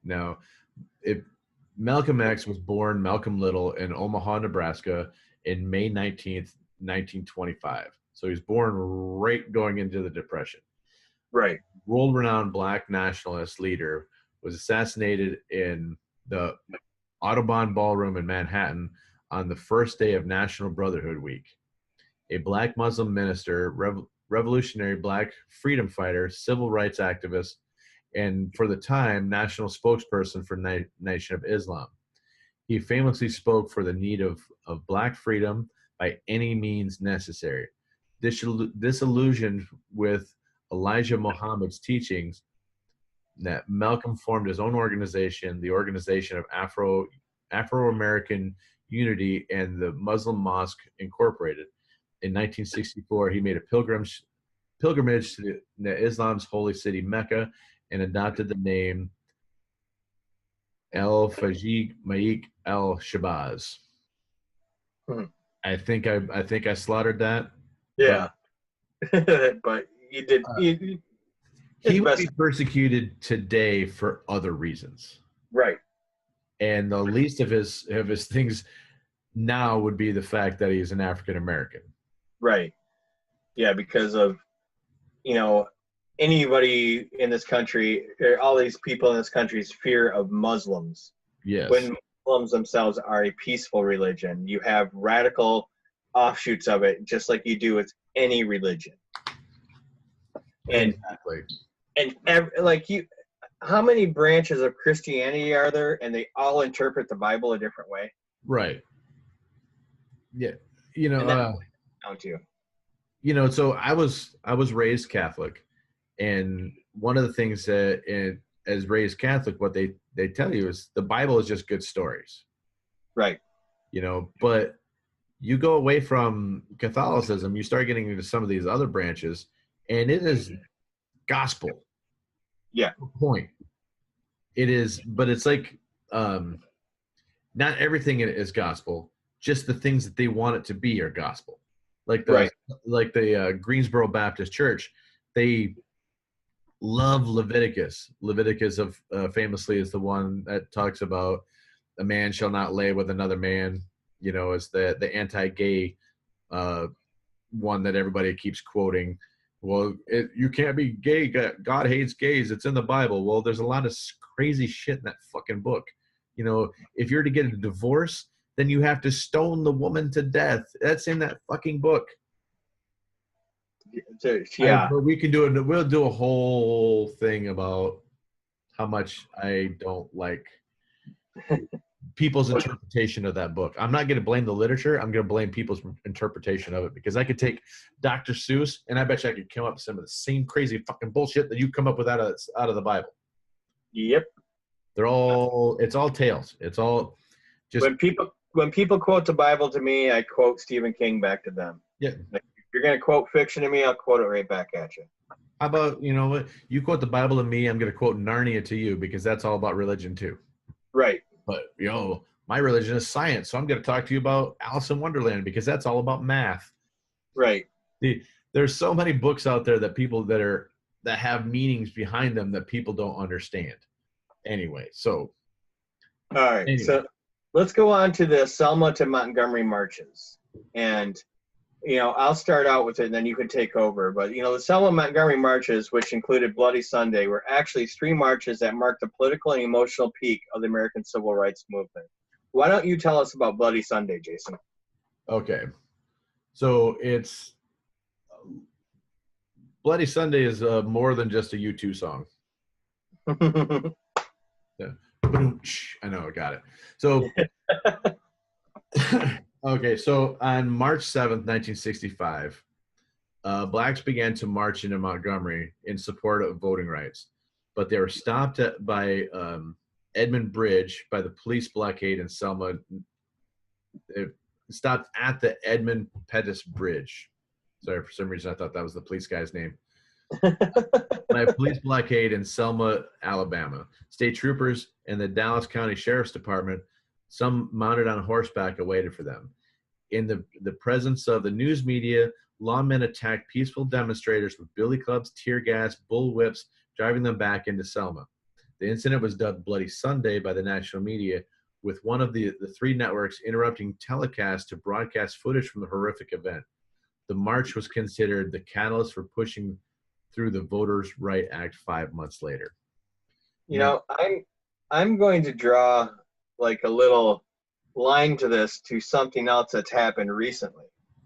Now, Malcolm X was born Malcolm Little in Omaha, Nebraska, in May 19th, 1925. So he was born right going into the Depression. Right. World-renowned black nationalist leader was assassinated in the Audubon Ballroom in Manhattan on the first day of National Brotherhood Week. A black Muslim minister, revolutionary black freedom fighter, civil rights activist, and for the time, national spokesperson for Nation of Islam. He famously spoke for the need of black freedom by any means necessary. Disillusioned with Elijah Muhammad's teachings, that Malcolm formed his own organization, the Organization of Afro-American Unity and the Muslim Mosque Incorporated. In 1964, he made a pilgrimage to Islam's holy city, Mecca, and adopted the name El-Fajj Malik al-Shabazz. I think I slaughtered that. Yeah. But you did. He would be persecuted today for other reasons. Right. And the least of his things now would be the fact that he's an African American. Right. Yeah, because of, anybody in this country, all these people in this country's fear of Muslims. Yes. When Muslims themselves are a peaceful religion, you have radical offshoots of it, just like you do with any religion. And exactly. And how many branches of Christianity are there, and they all interpret the Bible a different way? Right. Yeah. So I was raised Catholic, and one of the things that as raised Catholic, what they tell you is the Bible is just good stories. Right. But you go away from Catholicism, you start getting into some of these other branches, and it is gospel. Yeah. Point. It is, but it's like not everything in it is gospel. Just the things that they want it to be are gospel. Like the Greensboro Baptist Church, they love Leviticus. Leviticus famously is the one that talks about a man shall not lay with another man. Is the anti-gay one that everybody keeps quoting. Well, you can't be gay. God hates gays. It's in the Bible. Well, there's a lot of crazy shit in that fucking book. If you're to get a divorce, then you have to stone the woman to death. That's in that fucking book. Yeah. But we can do it. We'll do a whole thing about how much I don't like people's interpretation of that book. I'm not going to blame the literature. I'm going to blame people's interpretation of it, because I could take Dr. Seuss and I bet you I could come up with some of the same crazy fucking bullshit that you come up with out of the Bible. Yep. It's all tales. It's all just when people quote the Bible to me, I quote Stephen King back to them. Yeah. If you're going to quote fiction to me, I'll quote it right back at you. How about, what? You quote the Bible to me, I'm going to quote Narnia to you, because that's all about religion too. Right. But, my religion is science, so I'm going to talk to you about Alice in Wonderland, because that's all about math. Right. There's so many books out there that have meanings behind them that people don't understand. Anyway, so. All right. So let's go on to the Selma to Montgomery marches. And I'll start out with it, and then you can take over. But, the Selma Montgomery marches, which included Bloody Sunday, were actually 3 marches that marked the political and emotional peak of the American Civil Rights Movement. Why don't you tell us about Bloody Sunday, Jason? Okay. So it's Bloody Sunday is more than just a U2 song. Yeah. I know, I got it. So, okay, so on March 7th, 1965, blacks began to march into Montgomery in support of voting rights, but they were stopped by Edmund Bridge by the police blockade in Selma. It stopped at the Edmund Pettus Bridge. Sorry, for some reason I thought that was the police guy's name. By a police blockade in Selma, Alabama. State troopers and the Dallas County Sheriff's Department, some mounted on horseback, awaited for them. In the presence of the news media, lawmen attacked peaceful demonstrators with billy clubs, tear gas, bull whips, driving them back into Selma. The incident was dubbed Bloody Sunday by the national media, with one of the 3 networks interrupting telecasts to broadcast footage from the horrific event. The march was considered the catalyst for pushing through the Voters' Right Act 5 months later. I'm going to draw like a little line to this, to something else that's happened recently.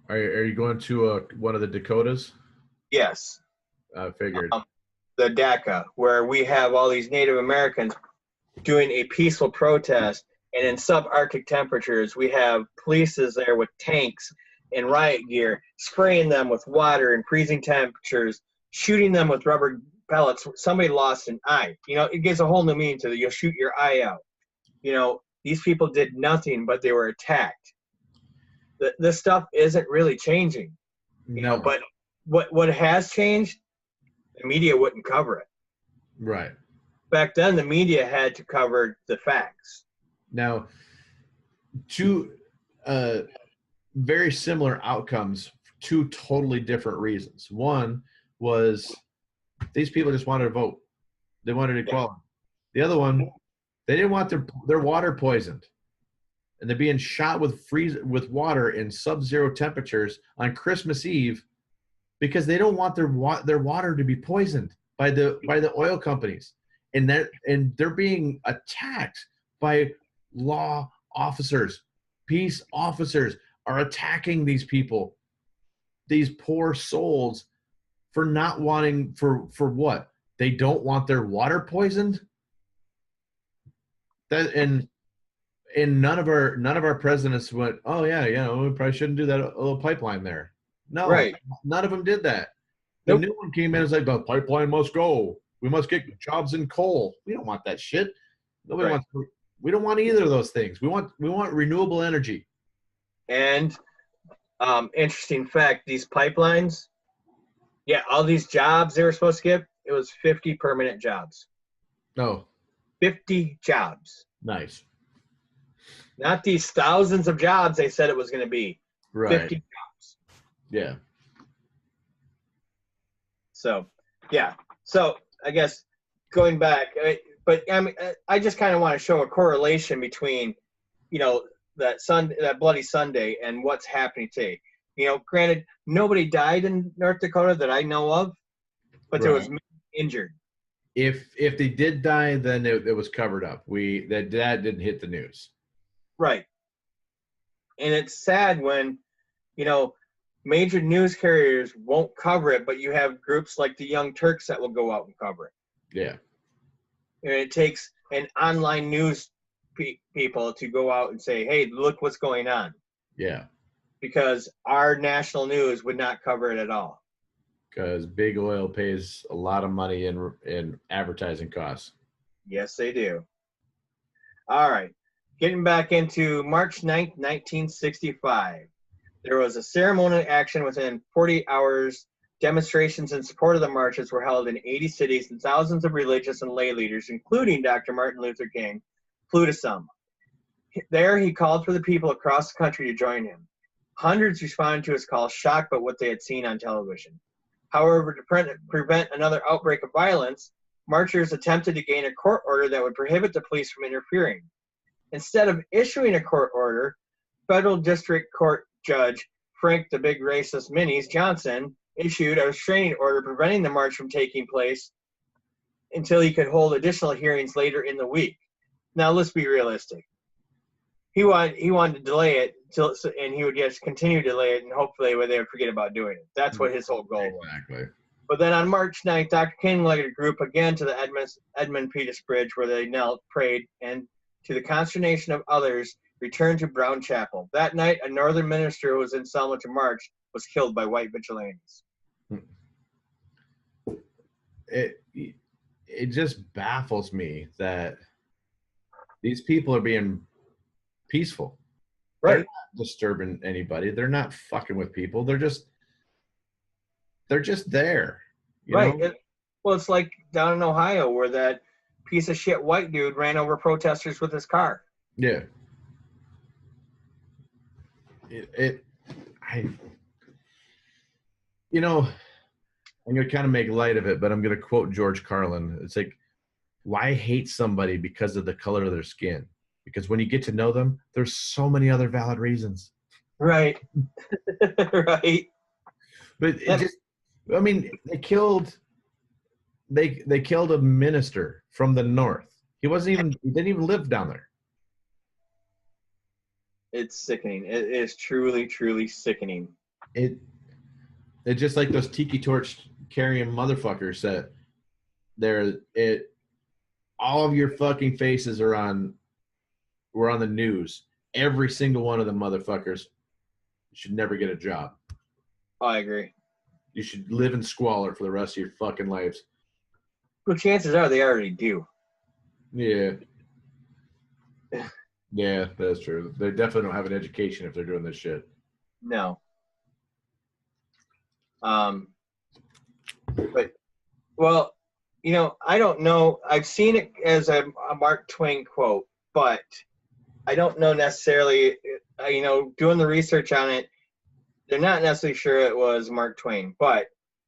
Are you going to one of the Dakotas? Yes. I figured. The DACA, where we have all these Native Americans doing a peaceful protest, and in subarctic temperatures, we have police there with tanks and riot gear, spraying them with water in freezing temperatures, shooting them with rubber pellets. Somebody lost an eye. It gives a whole new meaning to you'll shoot your eye out. These people did nothing, but they were attacked. This stuff isn't really changing. No. But what has changed, the media wouldn't cover it. Right. Back then, the media had to cover the facts. Now, 2 very similar outcomes, 2 totally different reasons. One was these people just wanted to vote. They wanted equality. The other one, they didn't want their water poisoned. And they're being shot with water in sub-zero temperatures on Christmas Eve because they don't want their water to be poisoned by the oil companies. And they're being attacked by law officers. Peace officers are attacking these people, these poor souls, for not wanting, for what? They don't want their water poisoned? And none of our presidents went, oh yeah, we probably shouldn't do that little pipeline there. No, right. None of them did that. The Nope. new one came in and was like, the pipeline must go. We must get jobs in coal. We don't want that shit. Nobody wants. We don't want either of those things. We want renewable energy. And interesting fact, these pipelines, all these jobs they were supposed to give, it was 50 permanent jobs. No. 50 jobs. Nice. Not these thousands of jobs they said it was going to be. Right. 50 jobs. Yeah. So, yeah. So, I guess going back, but I just kind of want to show a correlation between, that Bloody Sunday and what's happening today. Granted, nobody died in North Dakota that I know of, but there was many injured. If they did die, then it was covered up. That didn't hit the news. Right. And it's sad when, major news carriers won't cover it, but you have groups like the Young Turks that will go out and cover it. Yeah. And it takes an online news people to go out and say, hey, look what's going on. Yeah. Because our national news would not cover it at all. Because big oil pays a lot of money in advertising costs. Yes, they do. All right. Getting back into March 9th, 1965. There was a ceremonial action within 48 hours. Demonstrations in support of the marches were held in 80 cities, and thousands of religious and lay leaders, including Dr. Martin Luther King, flew to Selma. There, he called for the people across the country to join him. Hundreds responded to his call, shocked by what they had seen on television. However, to prevent another outbreak of violence, marchers attempted to gain a court order that would prohibit the police from interfering. Instead of issuing a court order, federal district court judge Frank the Big Racist Minis Johnson issued a restraining order preventing the march from taking place until he could hold additional hearings later in the week. Now, let's be realistic. He wanted to delay it and he would just continue to delay it, and hopefully they would forget about doing it. That's what his whole goal was. Exactly. But then on March 9th, Dr. King led a group again to the Edmund Pettus Bridge, where they knelt, prayed, and to the consternation of others, returned to Brown Chapel. That night, a northern minister who was in Selma to march was killed by white vigilantes. It just baffles me that these people are being peaceful. Right. They're not disturbing anybody. They're not fucking with people. They're just there. Right. Well, it's like down in Ohio where that piece of shit white dude ran over protesters with his car. Yeah. I'm going to kind of make light of it, but I'm going to quote George Carlin. It's like, why hate somebody because of the color of their skin? Because when you get to know them, there's so many other valid reasons. Right. Right. But they killed a minister from the north. He didn't even live down there. It's sickening. It is truly, truly sickening. It's just like those tiki torch carrying motherfuckers that all of your fucking faces were on the news. Every single one of the motherfuckers should never get a job. I agree. You should live in squalor for the rest of your fucking lives. Well, chances are they already do. Yeah. Yeah, that's true. They definitely don't have an education if they're doing this shit. No. But, well, I don't know. I've seen it as a Mark Twain quote, but I don't know necessarily, doing the research on it, they're not necessarily sure it was Mark Twain, but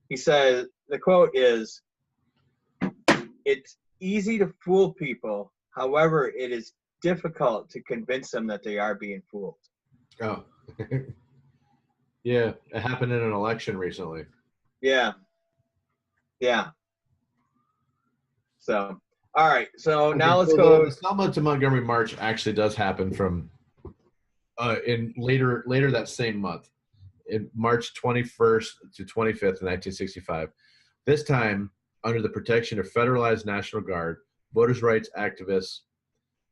he says, the quote is, "It's easy to fool people. However, it is difficult to convince them that they are being fooled." Oh. Yeah, it happened in an election recently. Yeah. Yeah. So, all right. So now let's go. The Selma to Montgomery March actually does happen from in later that same month, in March 21st to 25th in 1965. This time, under the protection of Federalized National Guard, voters' rights activists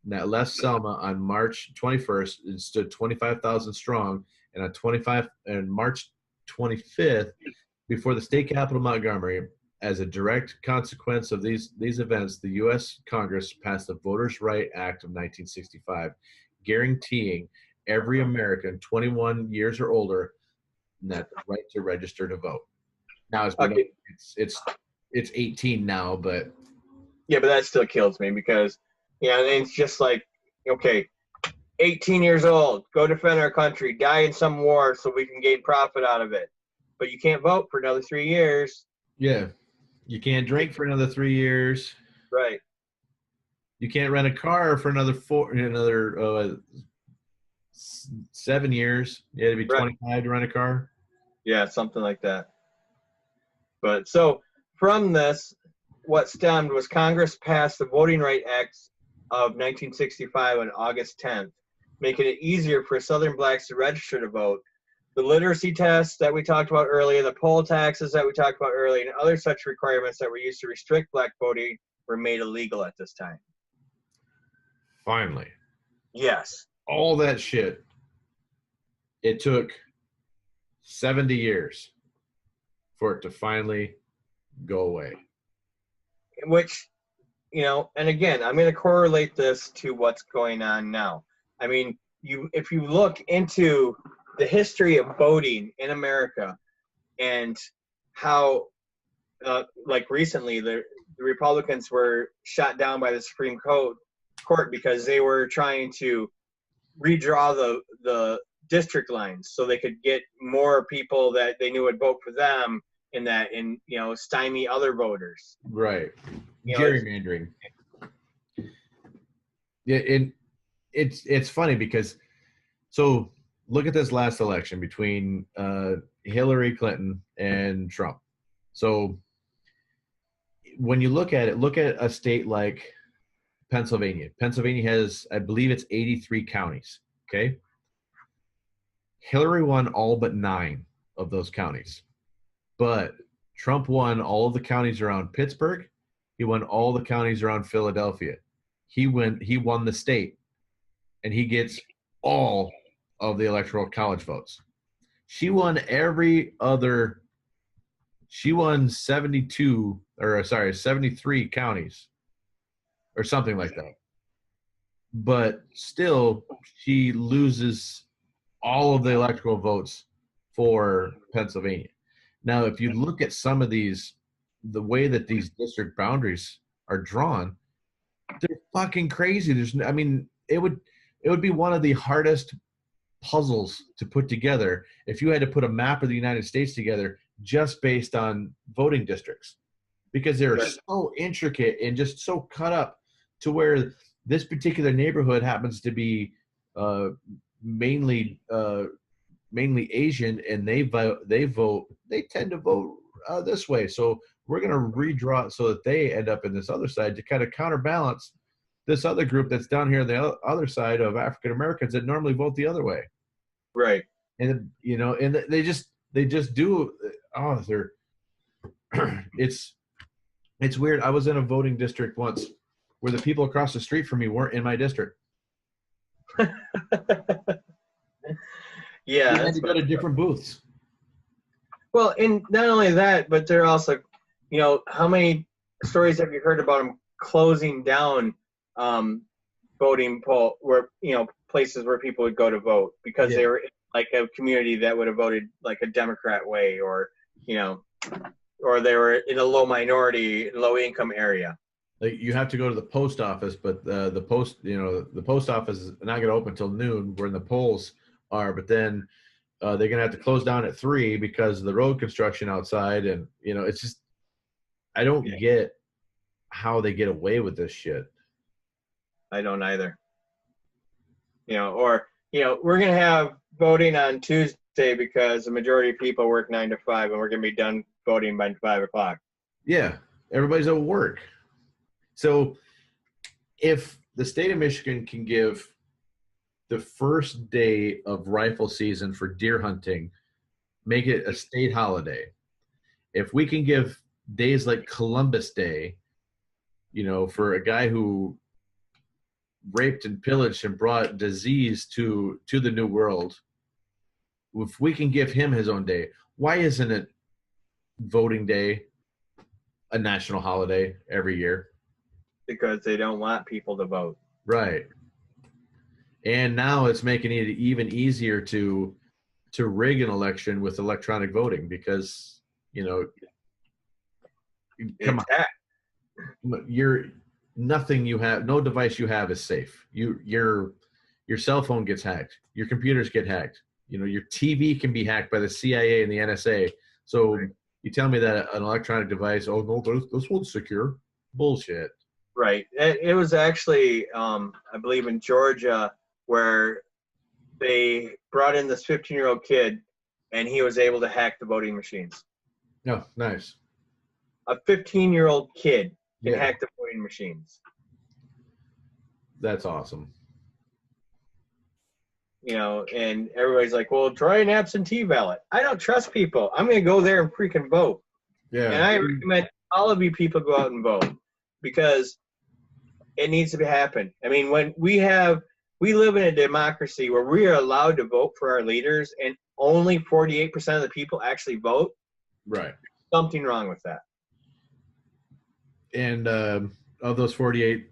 left Selma on March 21st and stood 25,000 strong, and on March 25th, before the state capital Montgomery. As a direct consequence of these events, the U.S. Congress passed the Voters' Right Act of 1965, guaranteeing every American 21 years or older that the right to register to vote. Now, as we know, it's 18 now, but yeah, but that still kills me because it's just like, okay, 18 years old, go defend our country, die in some war so we can gain profit out of it, but you can't vote for another 3 years. Yeah. You can't drink for another 3 years. Right. You can't rent a car for another 7 years. You had to be 25 to rent a car. Yeah, something like that. But so from this, what stemmed was Congress passed the Voting Rights Act of 1965 on August 10th, making it easier for Southern blacks to register to vote. The literacy tests that we talked about earlier, the poll taxes that we talked about earlier, and other such requirements that were used to restrict black voting were made illegal at this time. Finally. Yes. All that shit. It took 70 years for it to finally go away. Which, and again, I'm going to correlate this to what's going on now. I mean, if you look into the history of voting in America and how, like recently, the Republicans were shot down by the Supreme Court because they were trying to redraw the district lines so they could get more people that they knew would vote for them and stymie other voters. Right. Gerrymandering. Yeah, it's funny because so look at this last election between Hillary Clinton and Trump. So when you look at it, look at a state like Pennsylvania. Pennsylvania has, I believe it's 83 counties. Okay. Hillary won all but 9 of those counties. But Trump won all of the counties around Pittsburgh. He won all the counties around Philadelphia. He won the state. And he gets all of the electoral college votes. She won 73 counties or something like that. But still, she loses all of the electoral votes for Pennsylvania. Now, if you look at some of these, the way that these district boundaries are drawn, they're fucking crazy. It would be one of the hardest puzzles to put together if you had to put a map of the United States together just based on voting districts, because they're so intricate and just so cut up to where this particular neighborhood happens to be mainly Asian, and they tend to vote this way. So we're going to redraw it so that they end up in this other side to kind of counterbalance this other group that's down here on the other side of African Americans that normally vote the other way. Right. And and they just do. Oh, they're it's weird. I was in a voting district once where the people across the street from me weren't in my district. Yeah, we had to go to different booths. Well, and not only that, but they're also, how many stories have you heard about them closing down voting poll where places where people would go to vote because they were in like a community that would have voted like a Democrat way, or or they were in a low income area. Like you have to go to the post office, but the post office is not going to open until noon, where the polls are. But then they're going to have to close down at 3 because of the road construction outside, and it's just I don't get how they get away with this shit. I don't either. We're going to have voting on Tuesday because the majority of people work 9 to 5, and we're going to be done voting by 5 o'clock. Yeah, everybody's at work. So if the state of Michigan can give the first day of rifle season for deer hunting, make it a state holiday. If we can give days like Columbus Day, for a guy who raped and pillaged and brought disease to the New World, if we can give him his own day, why isn't it voting day a national holiday every year? Because they don't want people to vote. Right. And now it's making it even easier to rig an election with electronic voting because, come on. No device you have is safe. Your cell phone gets hacked. Your computers get hacked. Your TV can be hacked by the CIA and the NSA. So you tell me that an electronic device, oh no, this one's secure. Bullshit. Right. It was actually, I believe in Georgia, where they brought in this 15-year-old kid, and he was able to hack the voting machines. Oh, nice. A 15-year-old kid can hack the voting machines. That's awesome. And everybody's like, well, try an absentee ballot. I don't trust people. I'm going to go there and freaking vote. Yeah. And I recommend all of you people go out and vote because it needs to happen. I mean, when we live in a democracy where we are allowed to vote for our leaders and only 48% of the people actually vote. Right. Something wrong with that. And of those 48%,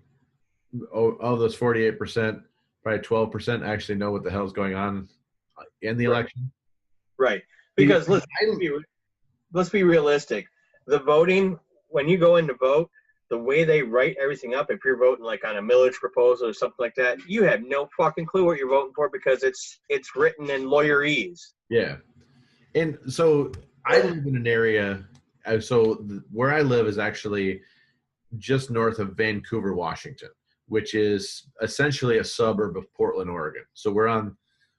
probably 12% actually know what the hell's going on in the election. Right. Because let's be realistic. The voting, when you go in to vote, the way they write everything up, if you're voting like on a millage proposal or something like that, you have no fucking clue what you're voting for because it's written in lawyerese. Yeah. And so I live in an area, where I live is actually just north of Vancouver, Washington, which is essentially a suburb of Portland, Oregon. So we're on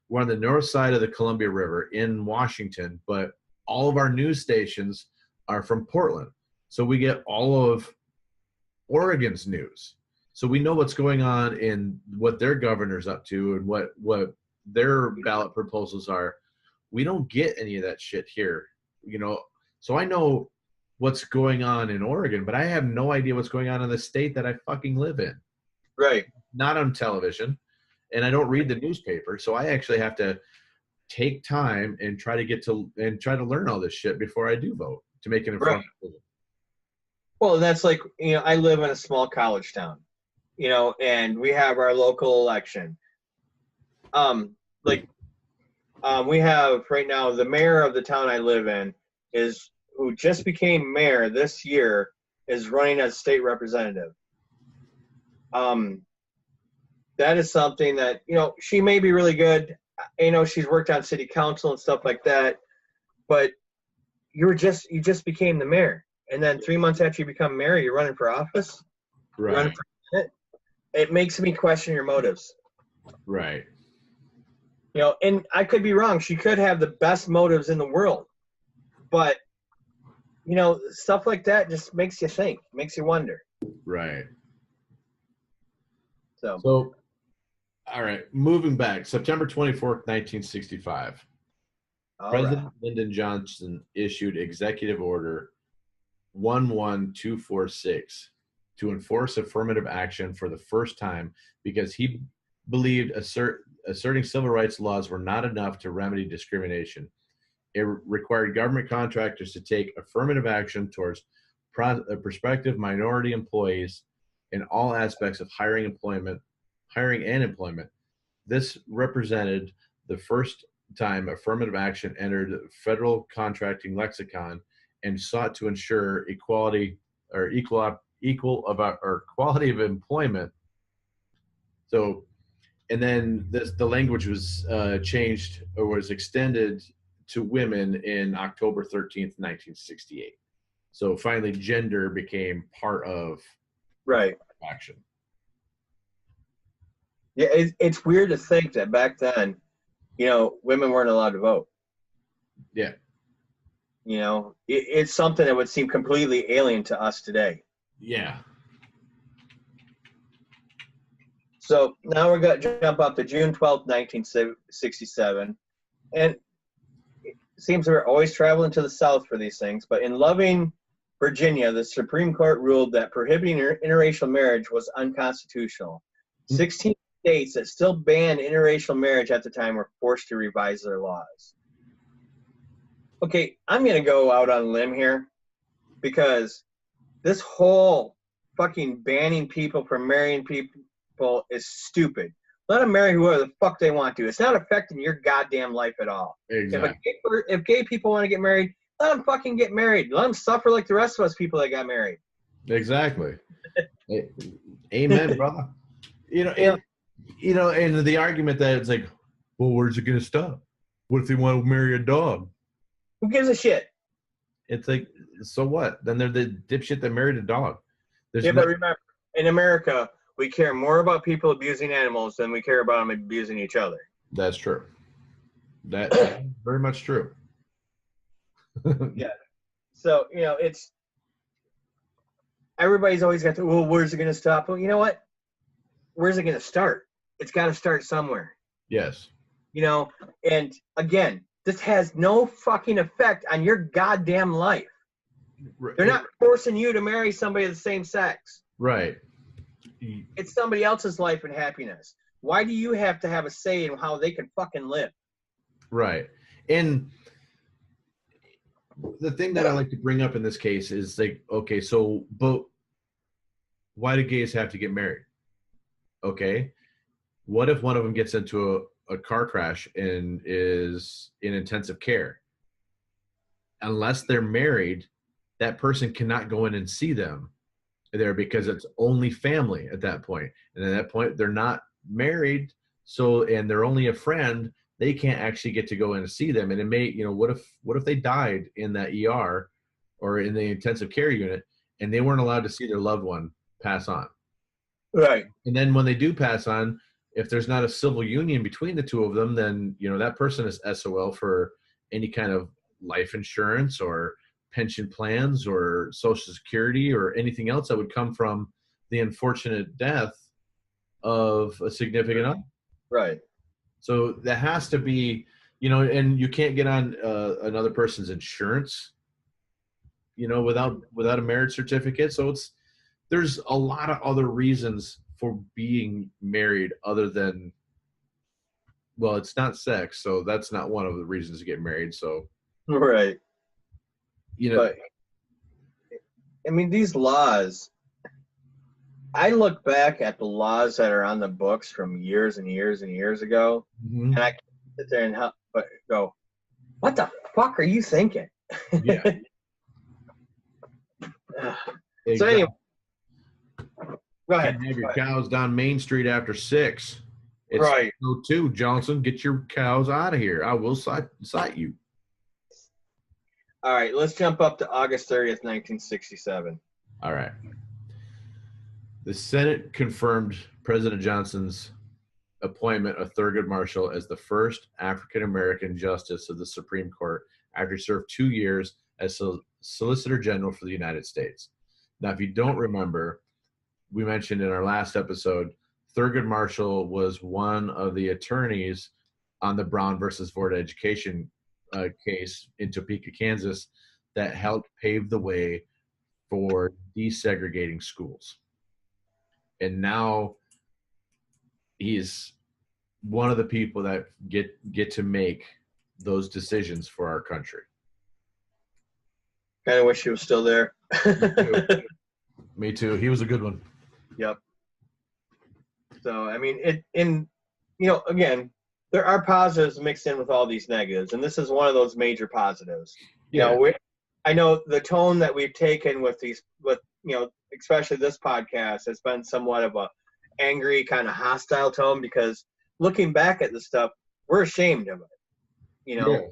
we're on the north side of the Columbia River in Washington, but all of our news stations are from Portland. So we get all of Oregon's news. So we know what's going on in what their governor's up to and what their ballot proposals are. We don't get any of that shit here, you know. So I know what's going on in Oregon, but I have no idea what's going on in the state that I fucking live in. Right. Not on television, and I don't read the newspaper, so I actually have to take time and try to learn all this shit before I do vote to make an informed decision. Well, that's like, you know, I live in a small college town, you know, and we have our local election. We have right now the mayor of the town I live in who just became mayor this year is running as state representative. That is something that, you know, she may be really good. You know, she's worked on city council and stuff like that, but you just became the mayor. And then 3 months after you become mayor, you're running for office. Right. Running for Senate. It makes me question your motives. Right. You know, and I could be wrong. She could have the best motives in the world. But, you know, stuff like that just makes you think, makes you wonder. Right. So all right, moving back, September 24th, 1965. President Lyndon Johnson issued Executive Order 11246 to enforce affirmative action for the first time because he believed asserting civil rights laws were not enough to remedy discrimination. It required government contractors to take affirmative action towards prospective minority employees in all aspects of hiring and employment. This represented the first time affirmative action entered the federal contracting lexicon and sought to ensure quality of employment. So, and then the language was changed or was extended to women in October 13th, 1968. So finally, gender became part of action. Yeah, it's weird to think that back then, you know, women weren't allowed to vote. Yeah. You know, it's something that would seem completely alien to us today. Yeah. So now we're going to jump up to June 12th, 1967. And it seems we're always traveling to the South for these things. But in Loving, Virginia, the Supreme Court ruled that prohibiting interracial marriage was unconstitutional. 16 states that still banned interracial marriage at the time were forced to revise their laws. Okay, I'm going to go out on a limb here because this whole fucking banning people from marrying people is stupid. Let them marry whoever the fuck they want to. It's not affecting your goddamn life at all. Exactly. If gay people want to get married, let them fucking get married. Let them suffer like the rest of us people that got married. Exactly. Amen, brother. And the argument that it's like, well, where's it going to stop? What if they want to marry a dog? Who gives a shit? It's like, so what? Then they're the dipshit that married a dog. But remember, in America, we care more about people abusing animals than we care about them abusing each other. That's true. That's very much true. Yeah. So, you know, it's everybody's always got well, where's it going to stop? Well, you know what? Where's it going to start? It's got to start somewhere. Yes. You know, and again, this has no fucking effect on your goddamn life. They're not forcing you to marry somebody of the same sex. Right. It's somebody else's life and happiness. Why do you have to have a say in how they can fucking live? Right. And the thing that I like to bring up in this case is like, okay, so, but why do gays have to get married? Okay. What if one of them gets into a car crash and is in intensive care? Unless they're married, that person cannot go in and see them there because it's only family at that point. And at that point, they're not married. So, and they're only a friend. They can't actually get to go in and see them. And it may, you know, what if they died in that ER or in the intensive care unit and they weren't allowed to see their loved one pass on? Right. And then when they do pass on, if there's not a civil union between the two of them, then, you know, that person is SOL for any kind of life insurance or pension plans or Social Security or anything else that would come from the unfortunate death of a significant other. Right. So that has to be, you know, and you can't get on another person's insurance, you know, without a marriage certificate. So there's a lot of other reasons for being married other than, well, it's not sex, so that's not one of the reasons to get married. So, Right. you know, But I mean, these laws, I look back at the laws that are on the books from years and years and years ago, mhm, and I can sit there and go, what the fuck are you thinking? yeah, So exactly. anyway, go ahead. Can't have your cows down Main Street after 6. It's Right. 2, Johnson. Get your cows out of here. I will cite you. All right, let's jump up to August 30th, 1967. All right. The Senate confirmed President Johnson's appointment of Thurgood Marshall as the first African-American justice of the Supreme Court after he served 2 years as Solicitor General for the United States. Now, if you don't remember, we mentioned in our last episode, Thurgood Marshall was one of the attorneys on the Brown versus Board of Education case in Topeka, Kansas, that helped pave the way for desegregating schools. And now he's one of the people that get to make those decisions for our country. Kind of wish he was still there. Me too. He was a good one. Yep. So, I mean, again, there are positives mixed in with all these negatives, and this is one of those major positives. Yeah. You know, I know the tone that we've taken with especially this podcast has been somewhat of a angry, kind of hostile tone, because looking back at this stuff, we're ashamed of it. You know, Yeah.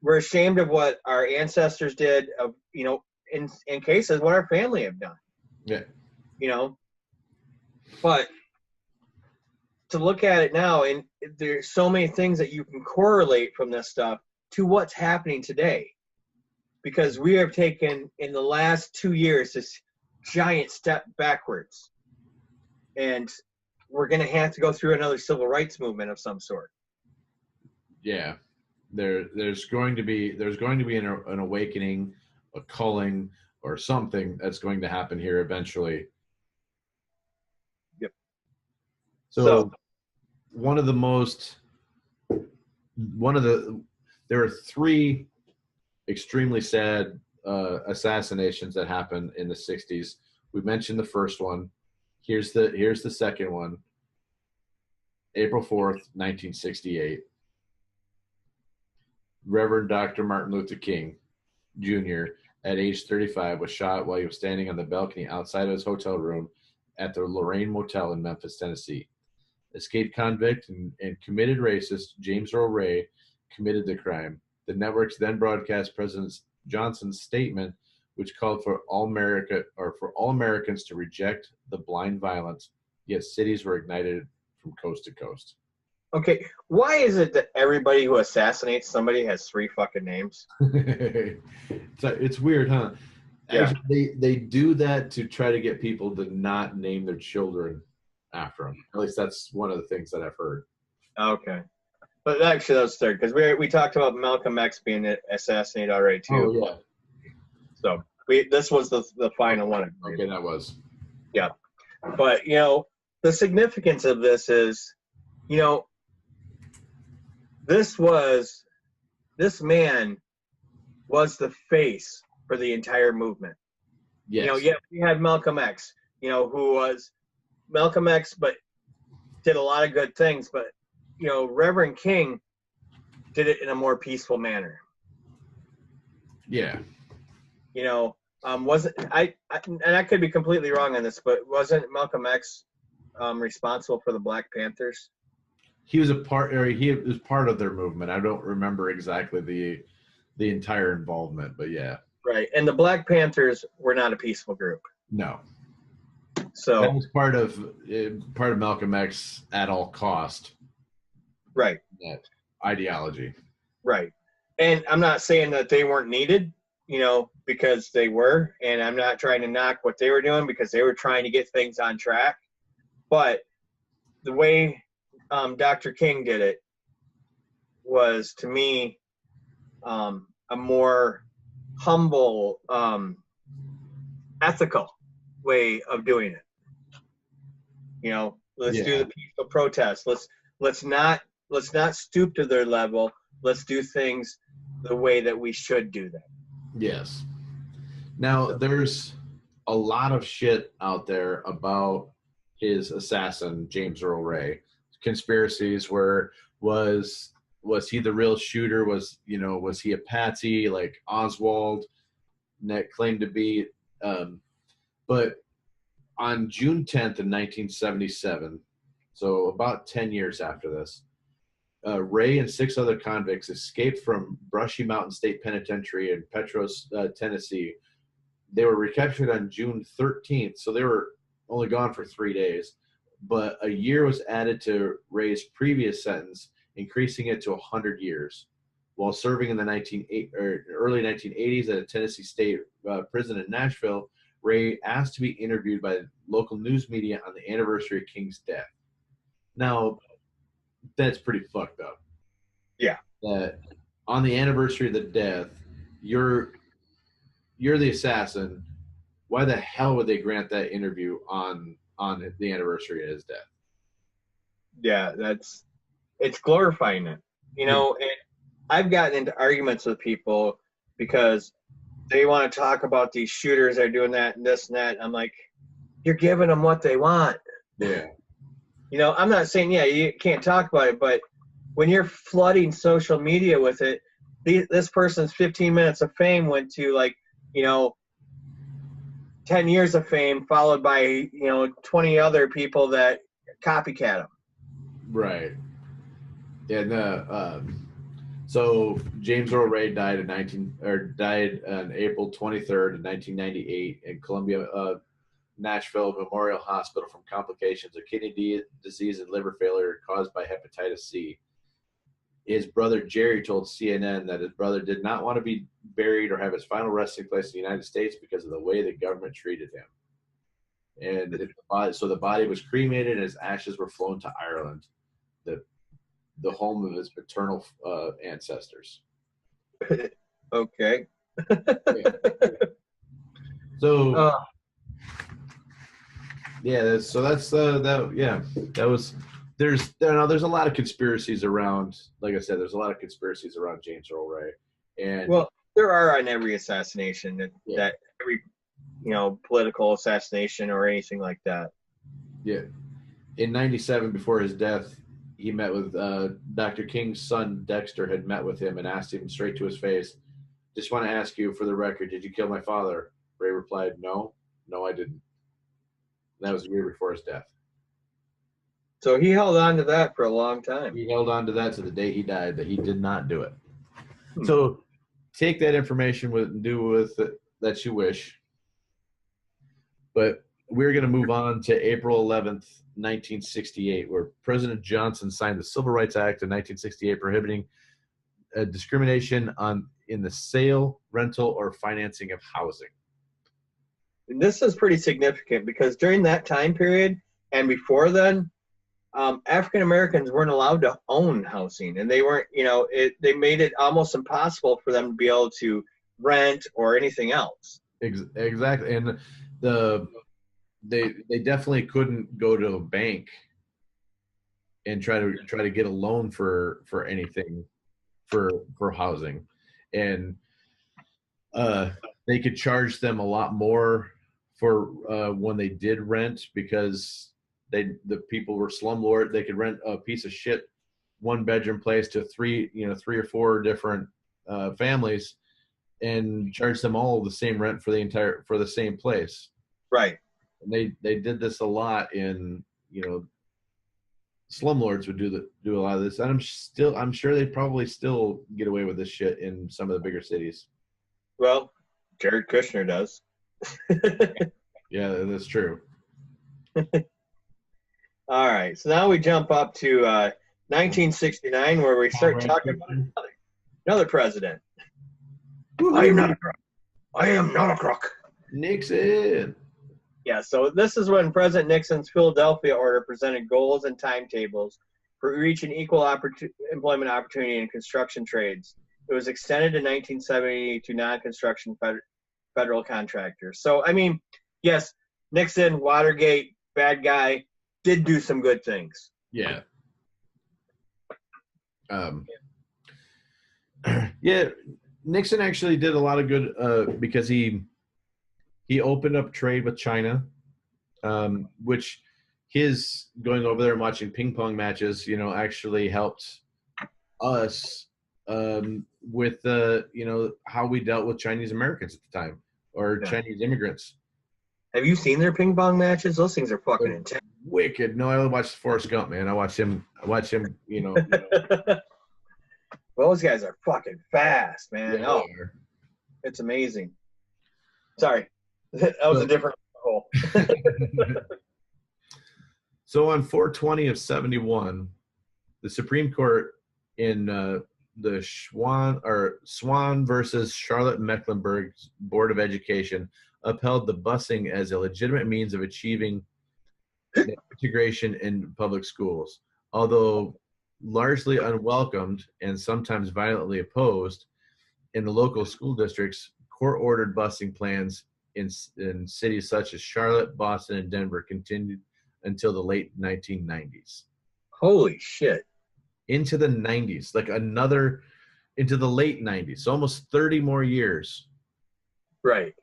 we're ashamed of what our ancestors did, of, you know, in cases what our family have done. Yeah. You know, but to look at it now, and there's so many things that you can correlate from this stuff to what's happening today, because we have taken in the last 2 years this giant step backwards, and we're going to have to go through another civil rights movement of some sort. Yeah. There's going to be an awakening, a culling, or something that's going to happen here eventually. Yep. So there are 3 extremely sad assassinations that happened in the 60s. We mentioned the first one. Here's the second one. April 4th, 1968. Reverend Dr. Martin Luther King Jr. at age 35 was shot while he was standing on the balcony outside of his hotel room at the Lorraine Motel in Memphis, Tennessee. Escaped convict and committed racist James Earl Ray committed the crime. The networks then broadcast President Johnson's statement, which called for all Americans to reject the blind violence, yet cities were ignited from coast to coast. Okay, why is it that everybody who assassinates somebody has 3 fucking names? It's weird, huh? Yeah. Actually, they do that to try to get people to not name their children after them. At least that's one of the things that I've heard. Okay. But actually, that was third, because we talked about Malcolm X being assassinated already, too. Oh, yeah. So this was the final one. Okay, that was. Yeah. But, you know, the significance of this is, you know, this man was the face for the entire movement. Yes. You know, yeah, we had Malcolm X, you know, who was Malcolm X, but did a lot of good things. But, you know, Reverend King did it in a more peaceful manner. Yeah. You know, wasn't I and I could be completely wrong on this, but wasn't Malcolm X responsible for the Black Panthers? He was he was part of their movement. I don't remember exactly the entire involvement, but yeah. Right. And the Black Panthers were not a peaceful group. No. So that was part of Malcolm X at all cost. right. That ideology. Right. And I'm not saying that they weren't needed, because they were. And I'm not trying to knock what they were doing because they were trying to get things on track. But the way Dr. King did it was, to me, a more humble, ethical way of doing it. Let's do the peaceful protest. Let's not stoop to their level. Let's do things the way that we should do them. Yes. Now, there's a lot of shit out there about his assassin, James Earl Ray. Conspiracies where was he the real shooter? Was he a patsy like Oswald that claimed to be? But on June 10th of 1977, so about 10 years after this, Ray and 6 other convicts escaped from Brushy Mountain State Penitentiary in Petros, Tennessee. They were recaptured on June 13th, so they were only gone for 3 days. But a year was added to Ray's previous sentence, increasing it to 100 years. While serving in the early 1980s at a Tennessee State prison in Nashville, Ray asked to be interviewed by local news media on the anniversary of King's death. Now, that's pretty fucked up. Yeah. That on the anniversary of the death, you're the assassin. Why the hell would they grant that interview on the anniversary of his death? Yeah, it's glorifying it. And I've gotten into arguments with people because they want to talk about these shooters that are doing that and this and that. I'm like, you're giving them what they want. Yeah. I'm not saying, you can't talk about it, but when you're flooding social media with it, this person's 15 minutes of fame went to 10 years of fame, followed by 20 other people that copycat them. Right. Yeah. So James Earl Ray died on April 23rd, 1998, in Columbia, Nashville Memorial Hospital from complications of kidney disease and liver failure caused by hepatitis C. His brother Jerry told CNN that his brother did not want to be buried or have his final resting place in the United States because of the way the government treated him. And so the body was cremated and his ashes were flown to Ireland, the home of his paternal ancestors. Okay. So yeah, so that's that. Yeah, that was. There's a lot of conspiracies around. Like I said, there's a lot of conspiracies around James Earl Ray, and there are on every assassination that every political assassination or anything like that. Yeah, in '97, before his death, he met with Dr. King's son Dexter had met with him and asked him straight to his face, "Just want to ask you for the record, did you kill my father?" Ray replied, "No, I didn't." That was a year before his death. So he held on to that for a long time. He held on to that to the day he died, that he did not do it. So take that information and do with it that you wish. But we're going to move on to April 11th, 1968, where President Johnson signed the Civil Rights Act of 1968 prohibiting discrimination in the sale, rental, or financing of housing. And this is pretty significant because during that time period and before then, African Americans weren't allowed to own housing, and they weren't, they made it almost impossible for them to be able to rent or anything else. Exactly, and they definitely couldn't go to a bank and try to get a loan for anything for housing, and they could charge them a lot more for when they did rent, because the people were slumlord. They could rent a piece of shit 1-bedroom place to 3 or 4 different families and charge them all the same rent for the same place. Right. And they did this a lot in, slumlords would do a lot of this. And I'm sure they probably still get away with this shit in some of the bigger cities. Well, Jared Kushner does. Yeah, that's true. All right, so now we jump up to 1969, where we start talking about another president. I am not a crook. I am not a crook. Nixon. Yeah, so this is when President Nixon's Philadelphia order presented goals and timetables for reaching equal employment opportunity in construction trades. It was extended in 1970 to non-construction federal contractors. So, I mean, yes, Nixon, Watergate, bad guy, did do some good things. Yeah. Yeah, Nixon actually did a lot of good because he opened up trade with China, which his going over there and watching ping pong matches, actually helped us with how we dealt with Chinese Americans at the time, or Chinese immigrants. Have you seen their ping pong matches? Those things are fucking intense. Wicked. No, I watched Forrest Gump, man. I watched him. Those guys are fucking fast, man. Yeah, oh, it's amazing. Sorry, that was a different hole. So on 4/20 of 71, the Supreme Court in the Swan versus Charlotte Mecklenburg Board of Education upheld the busing as a legitimate means of achieving integration in public schools. Although largely unwelcomed and sometimes violently opposed in the local school districts, court-ordered busing plans in cities such as Charlotte, Boston, and Denver continued until the late 1990s. Holy shit. Into the 90s, into the late 90s, so almost 30 more years. Right.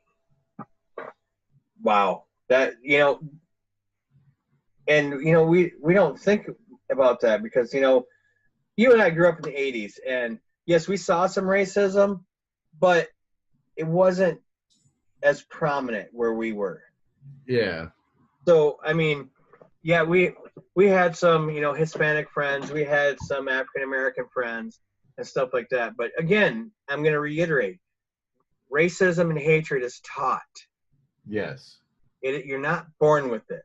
Wow. That, and, we don't think about that because, you and I grew up in the 80s, and yes, we saw some racism, but it wasn't as prominent where we were. Yeah. So, I mean, yeah, we had some, Hispanic friends, we had some African-American friends and stuff like that. But again, I'm going to reiterate, racism and hatred is taught. Yes. You're not born with it.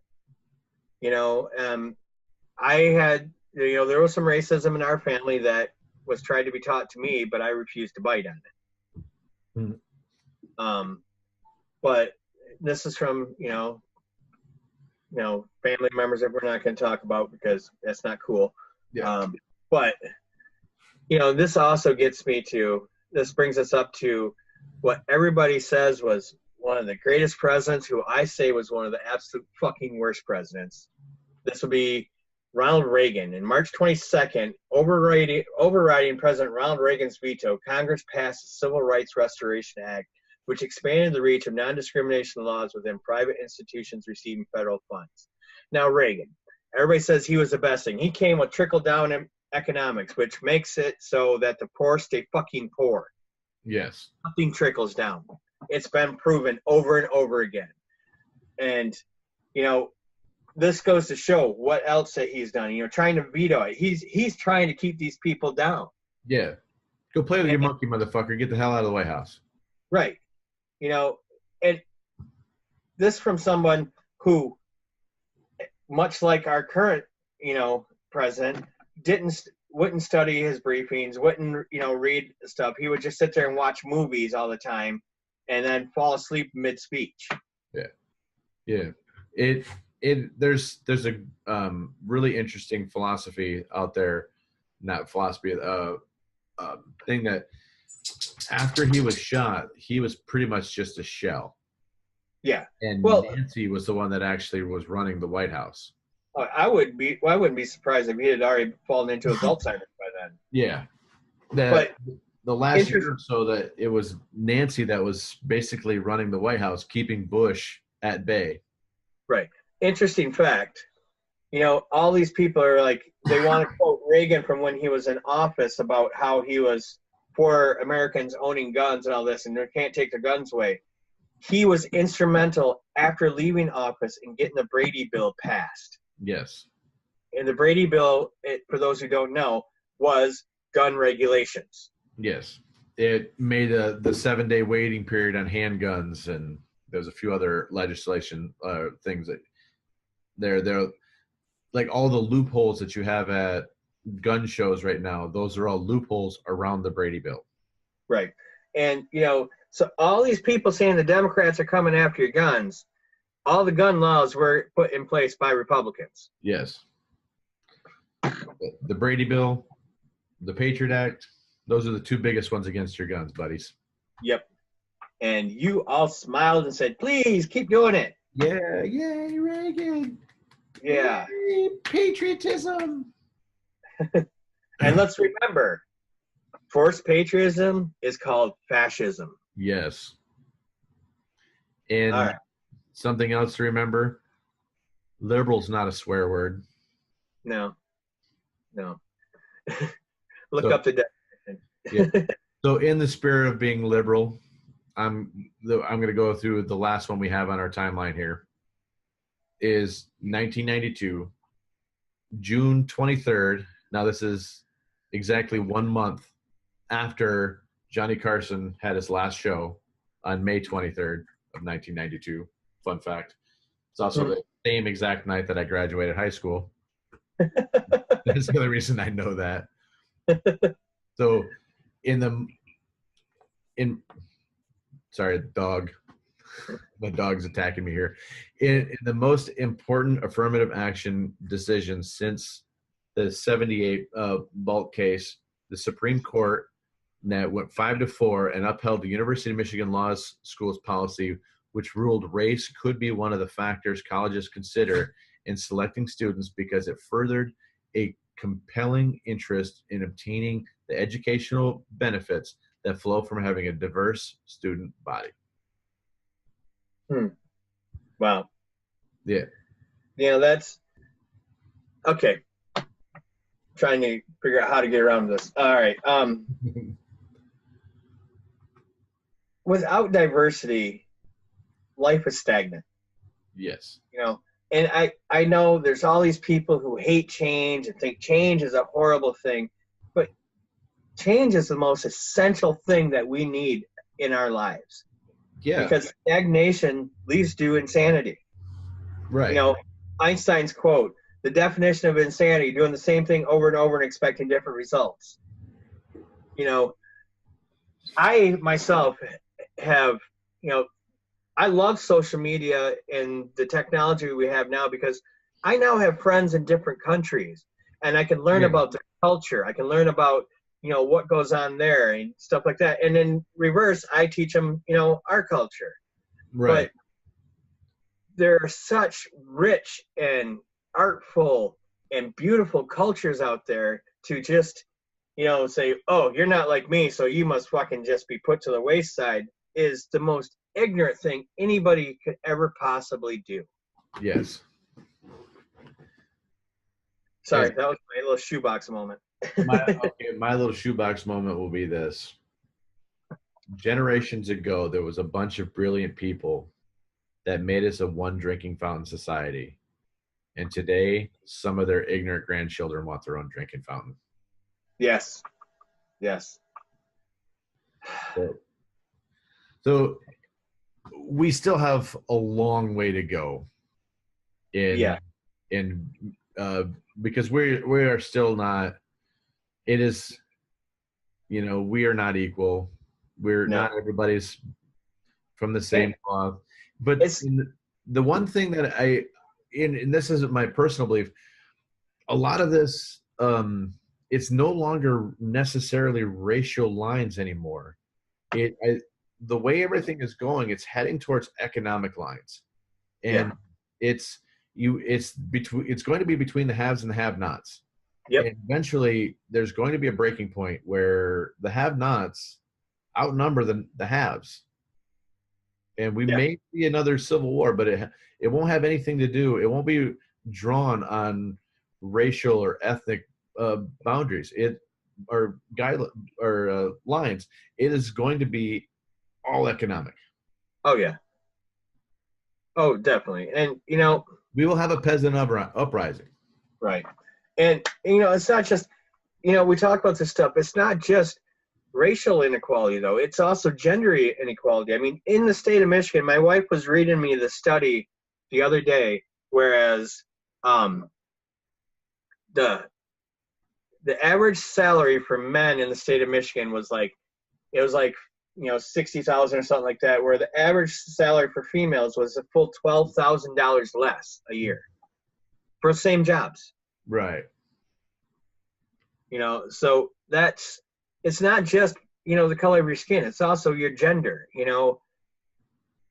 I had, there was some racism in our family that was tried to be taught to me, but I refused to bite on it. Mm-hmm. But this is from, family members that we're not going to talk about because that's not cool. Yeah. But, this also this brings us up to what everybody says was one of the greatest presidents, who I say was one of the absolute fucking worst presidents. This would be Ronald Reagan. In March 22nd, overriding President Ronald Reagan's veto, Congress passed the Civil Rights Restoration Act, which expanded the reach of non-discrimination laws within private institutions receiving federal funds. Now, Reagan, everybody says he was the best thing. He came with trickle-down economics, which makes it so that the poor stay fucking poor. Yes. Nothing trickles down. It's been proven over and over again. And, this goes to show what else that he's done. Trying to veto it. He's trying to keep these people down. Yeah. Go play with your monkey, motherfucker. Get the hell out of the White House. Right. And this from someone who, much like our current, president, wouldn't study his briefings, wouldn't, read stuff. He would just sit there and watch movies all the time and then fall asleep mid-speech. Yeah. Yeah. There's a really interesting philosophy out there, not philosophy, thing that after he was shot, he was pretty much just a shell. Yeah. And Nancy was the one that actually was running the White House. I wouldn't be surprised if he had already fallen into Alzheimer's by then. Yeah. But the last year or so that it was Nancy that was basically running the White House, keeping Bush at bay. Right. Interesting fact. All these people are like, they want to quote Reagan from when he was in office about how he was for Americans owning guns and all this, and they can't take their guns away. He was instrumental after leaving office in getting the Brady Bill passed. Yes. And the Brady Bill, for those who don't know, was gun regulations. Yes. It made the 7-day waiting period on handguns, and there's a few other legislation things that They're like all the loopholes that you have at gun shows right now. Those are all loopholes around the Brady bill. Right. And, so all these people saying the Democrats are coming after your guns, all the gun laws were put in place by Republicans. Yes. The Brady bill, the Patriot Act, those are the two biggest ones against your guns, buddies. Yep. And you all smiled and said, please keep doing it. Yeah, yay, Reagan. Yeah. Yay, patriotism. And let's remember, forced patriotism is called fascism. Yes. And All right. something else to remember, liberal's not a swear word. No. Look up the definition. Yeah. So in the spirit of being liberal, I'm going to go through the last one we have on our timeline here. Is 1992, June 23rd. Now this is exactly 1 month after Johnny Carson had his last show on May 23rd of 1992. Fun fact. It's also the same exact night that I graduated high school. That's the other reason I know that. So sorry, dog. My dog's attacking me here. In the most important affirmative action decision since the 78 Bulk case, the Supreme Court that went 5-4 and upheld the University of Michigan Law School's policy, which ruled race could be one of the factors colleges consider in selecting students because it furthered a compelling interest in obtaining the educational benefits that flow from having a diverse student body. Wow. Yeah. That's okay. Trying to figure out how to get around this. All right. Without diversity, life is stagnant. Yes. And I know there's all these people who hate change and think change is a horrible thing, but change is the most essential thing that we need in our lives. Yeah. Because stagnation leads to insanity. Right. Einstein's quote, the definition of insanity, doing the same thing over and over and expecting different results. I myself have, I love social media and the technology we have now because I now have friends in different countries and I can learn about their culture. I can learn about, what goes on there and stuff like that. And in reverse, I teach them, our culture. Right. But there are such rich and artful and beautiful cultures out there to just, say, oh, you're not like me, so you must fucking just be put to the wayside is the most ignorant thing anybody could ever possibly do. Yes. Sorry, Yes. that was my little shoebox moment. My little shoebox moment will be this. Generations ago, there was a bunch of brilliant people that made us a one drinking fountain society. And today, some of their ignorant grandchildren want their own drinking fountain. Yes. So we still have a long way to go because we are still not, it is, we are not equal. Not everybody's from the same cloth. But the one thing that and this is my personal belief, a lot of this, it's no longer necessarily racial lines anymore. The way everything is going, it's heading towards economic lines, and it's going to be between the haves and the have-nots. Yep. And eventually, there's going to be a breaking point where the have-nots outnumber the haves, and we may see another civil war, but it won't have anything to do. It won't be drawn on racial or ethnic boundaries. Lines. It is going to be all economic. Oh yeah. Oh, definitely. And we will have a peasant uprising. Right. And it's not just we talk about this stuff. It's not just racial inequality though. It's also gender inequality. I mean, in the state of Michigan, my wife was reading me the study the other day, whereas the average salary for men in the state of Michigan was like, it was like, 60,000 or something like that, where the average salary for females was a full $12,000 less a year for the same jobs. Right. So it's not just, the color of your skin. It's also your gender.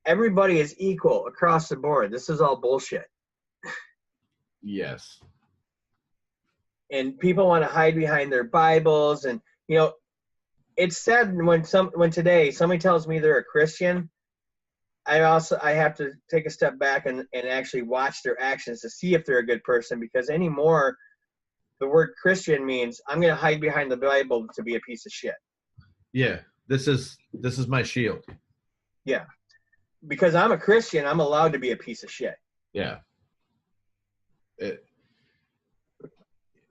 Everybody is equal across the board. This is all bullshit. Yes. And people want to hide behind their Bibles, and it's sad when today somebody tells me they're a Christian. I have to take a step back and actually watch their actions to see if they're a good person, because anymore the word Christian means I'm going to hide behind the Bible to be a piece of shit. Yeah, this is my shield. Yeah, because I'm a Christian, I'm allowed to be a piece of shit. Yeah.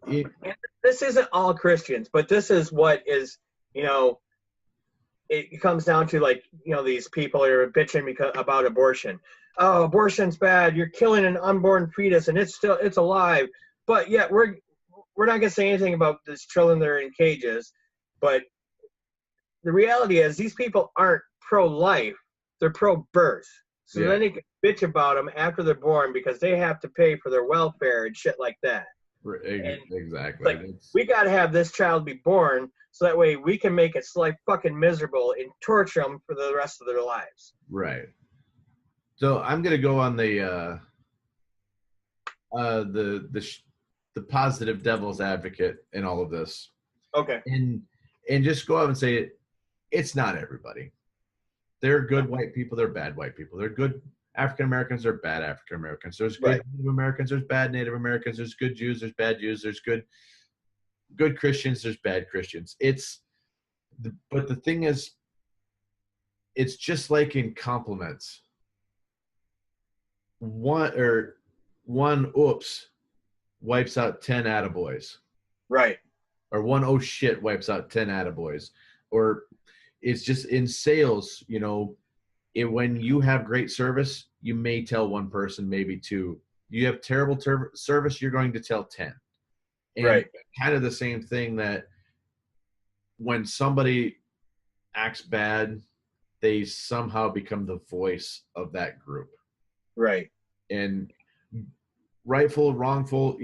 This isn't all Christians, but this is what is, it comes down to, like, these people are bitching about abortion. Oh, abortion's bad. You're killing an unborn fetus, and it's alive. But yet we're not going to say anything about these children that are in cages. But the reality is these people aren't pro-life. They're pro-birth. So then they can bitch about them after they're born because they have to pay for their welfare and shit like that. Exactly. Like, we got to have this child be born so that way we can make its life fucking miserable and torture them for the rest of their lives. Right. So I'm going to go on the positive devil's advocate in all of this. Okay. And just go out and say it's not everybody. There are good white people. There are bad white people. There are good African Americans. There are bad African Americans. There's good Native Americans. There's bad Native Americans. There's good Jews. There's bad Jews. There's good Christians. There's bad Christians. But the thing is, it's just like in compliments. One oops wipes out 10 attaboys. Right. Or one oh shit wipes out 10 attaboys. Or it's just in sales, when you have great service, you may tell one person, maybe two. You have terrible service, you're going to tell 10. And right. Kind of the same thing that when somebody acts bad, they somehow become the voice of that group. Right. And rightful, wrongful,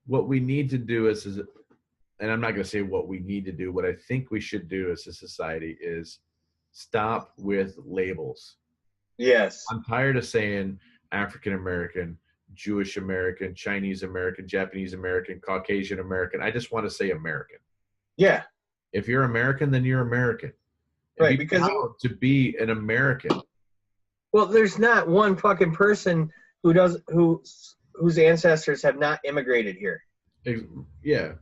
what we need to do is, and I'm not going to say what we need to do, what I think we should do as a society is stop with labels. Yes. I'm tired of saying African American, Jewish American, Chinese American, Japanese American, Caucasian American. I just want to say American. Yeah. If you're American, then you're American. And right. Be because proud to be an American. Well, there's not one fucking person whose ancestors have not immigrated here. Yeah.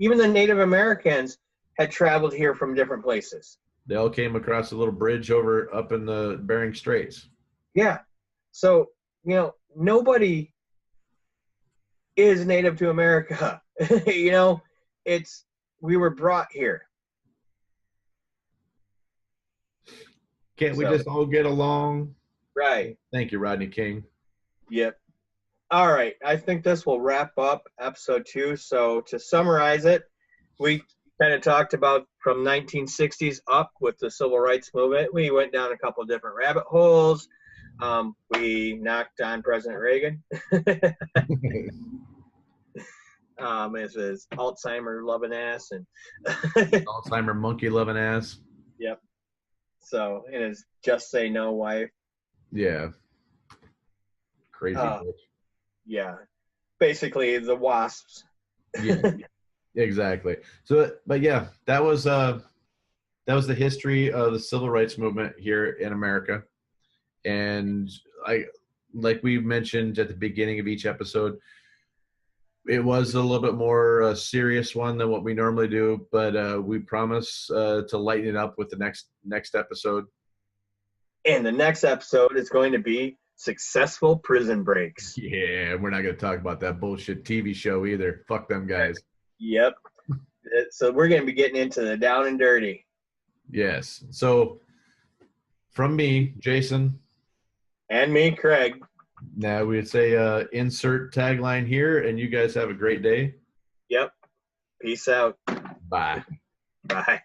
Even the Native Americans had traveled here from different places. They all came across a little bridge up in the Bering Straits. Yeah. So, nobody is native to America. We were brought here. Can't we just all get along? Right. Thank you, Rodney King. Yep. All right. I think this will wrap up episode 2. So to summarize it, we kind of talked about from 1960s up with the civil rights movement. We went down a couple of different rabbit holes. We knocked on President Reagan. As his Alzheimer loving ass and Alzheimer monkey loving ass. Yep. So, and his just say no wife. Yeah. Crazy bitch. Yeah. Basically the wasps. Yeah. Exactly. So, but yeah, that was the history of the civil rights movement here in America. And like we mentioned at the beginning of each episode, it was a little bit more serious one than what we normally do, but we promise to lighten it up with the next episode. And the next episode is going to be successful prison breaks. Yeah, we're not going to talk about that bullshit TV show either. Fuck them guys. Yep. So we're going to be getting into the down and dirty. Yes. So from me, Jason. And me, Craig. Now we'd say insert tagline here, and you guys have a great day. Yep. Peace out. Bye. Bye.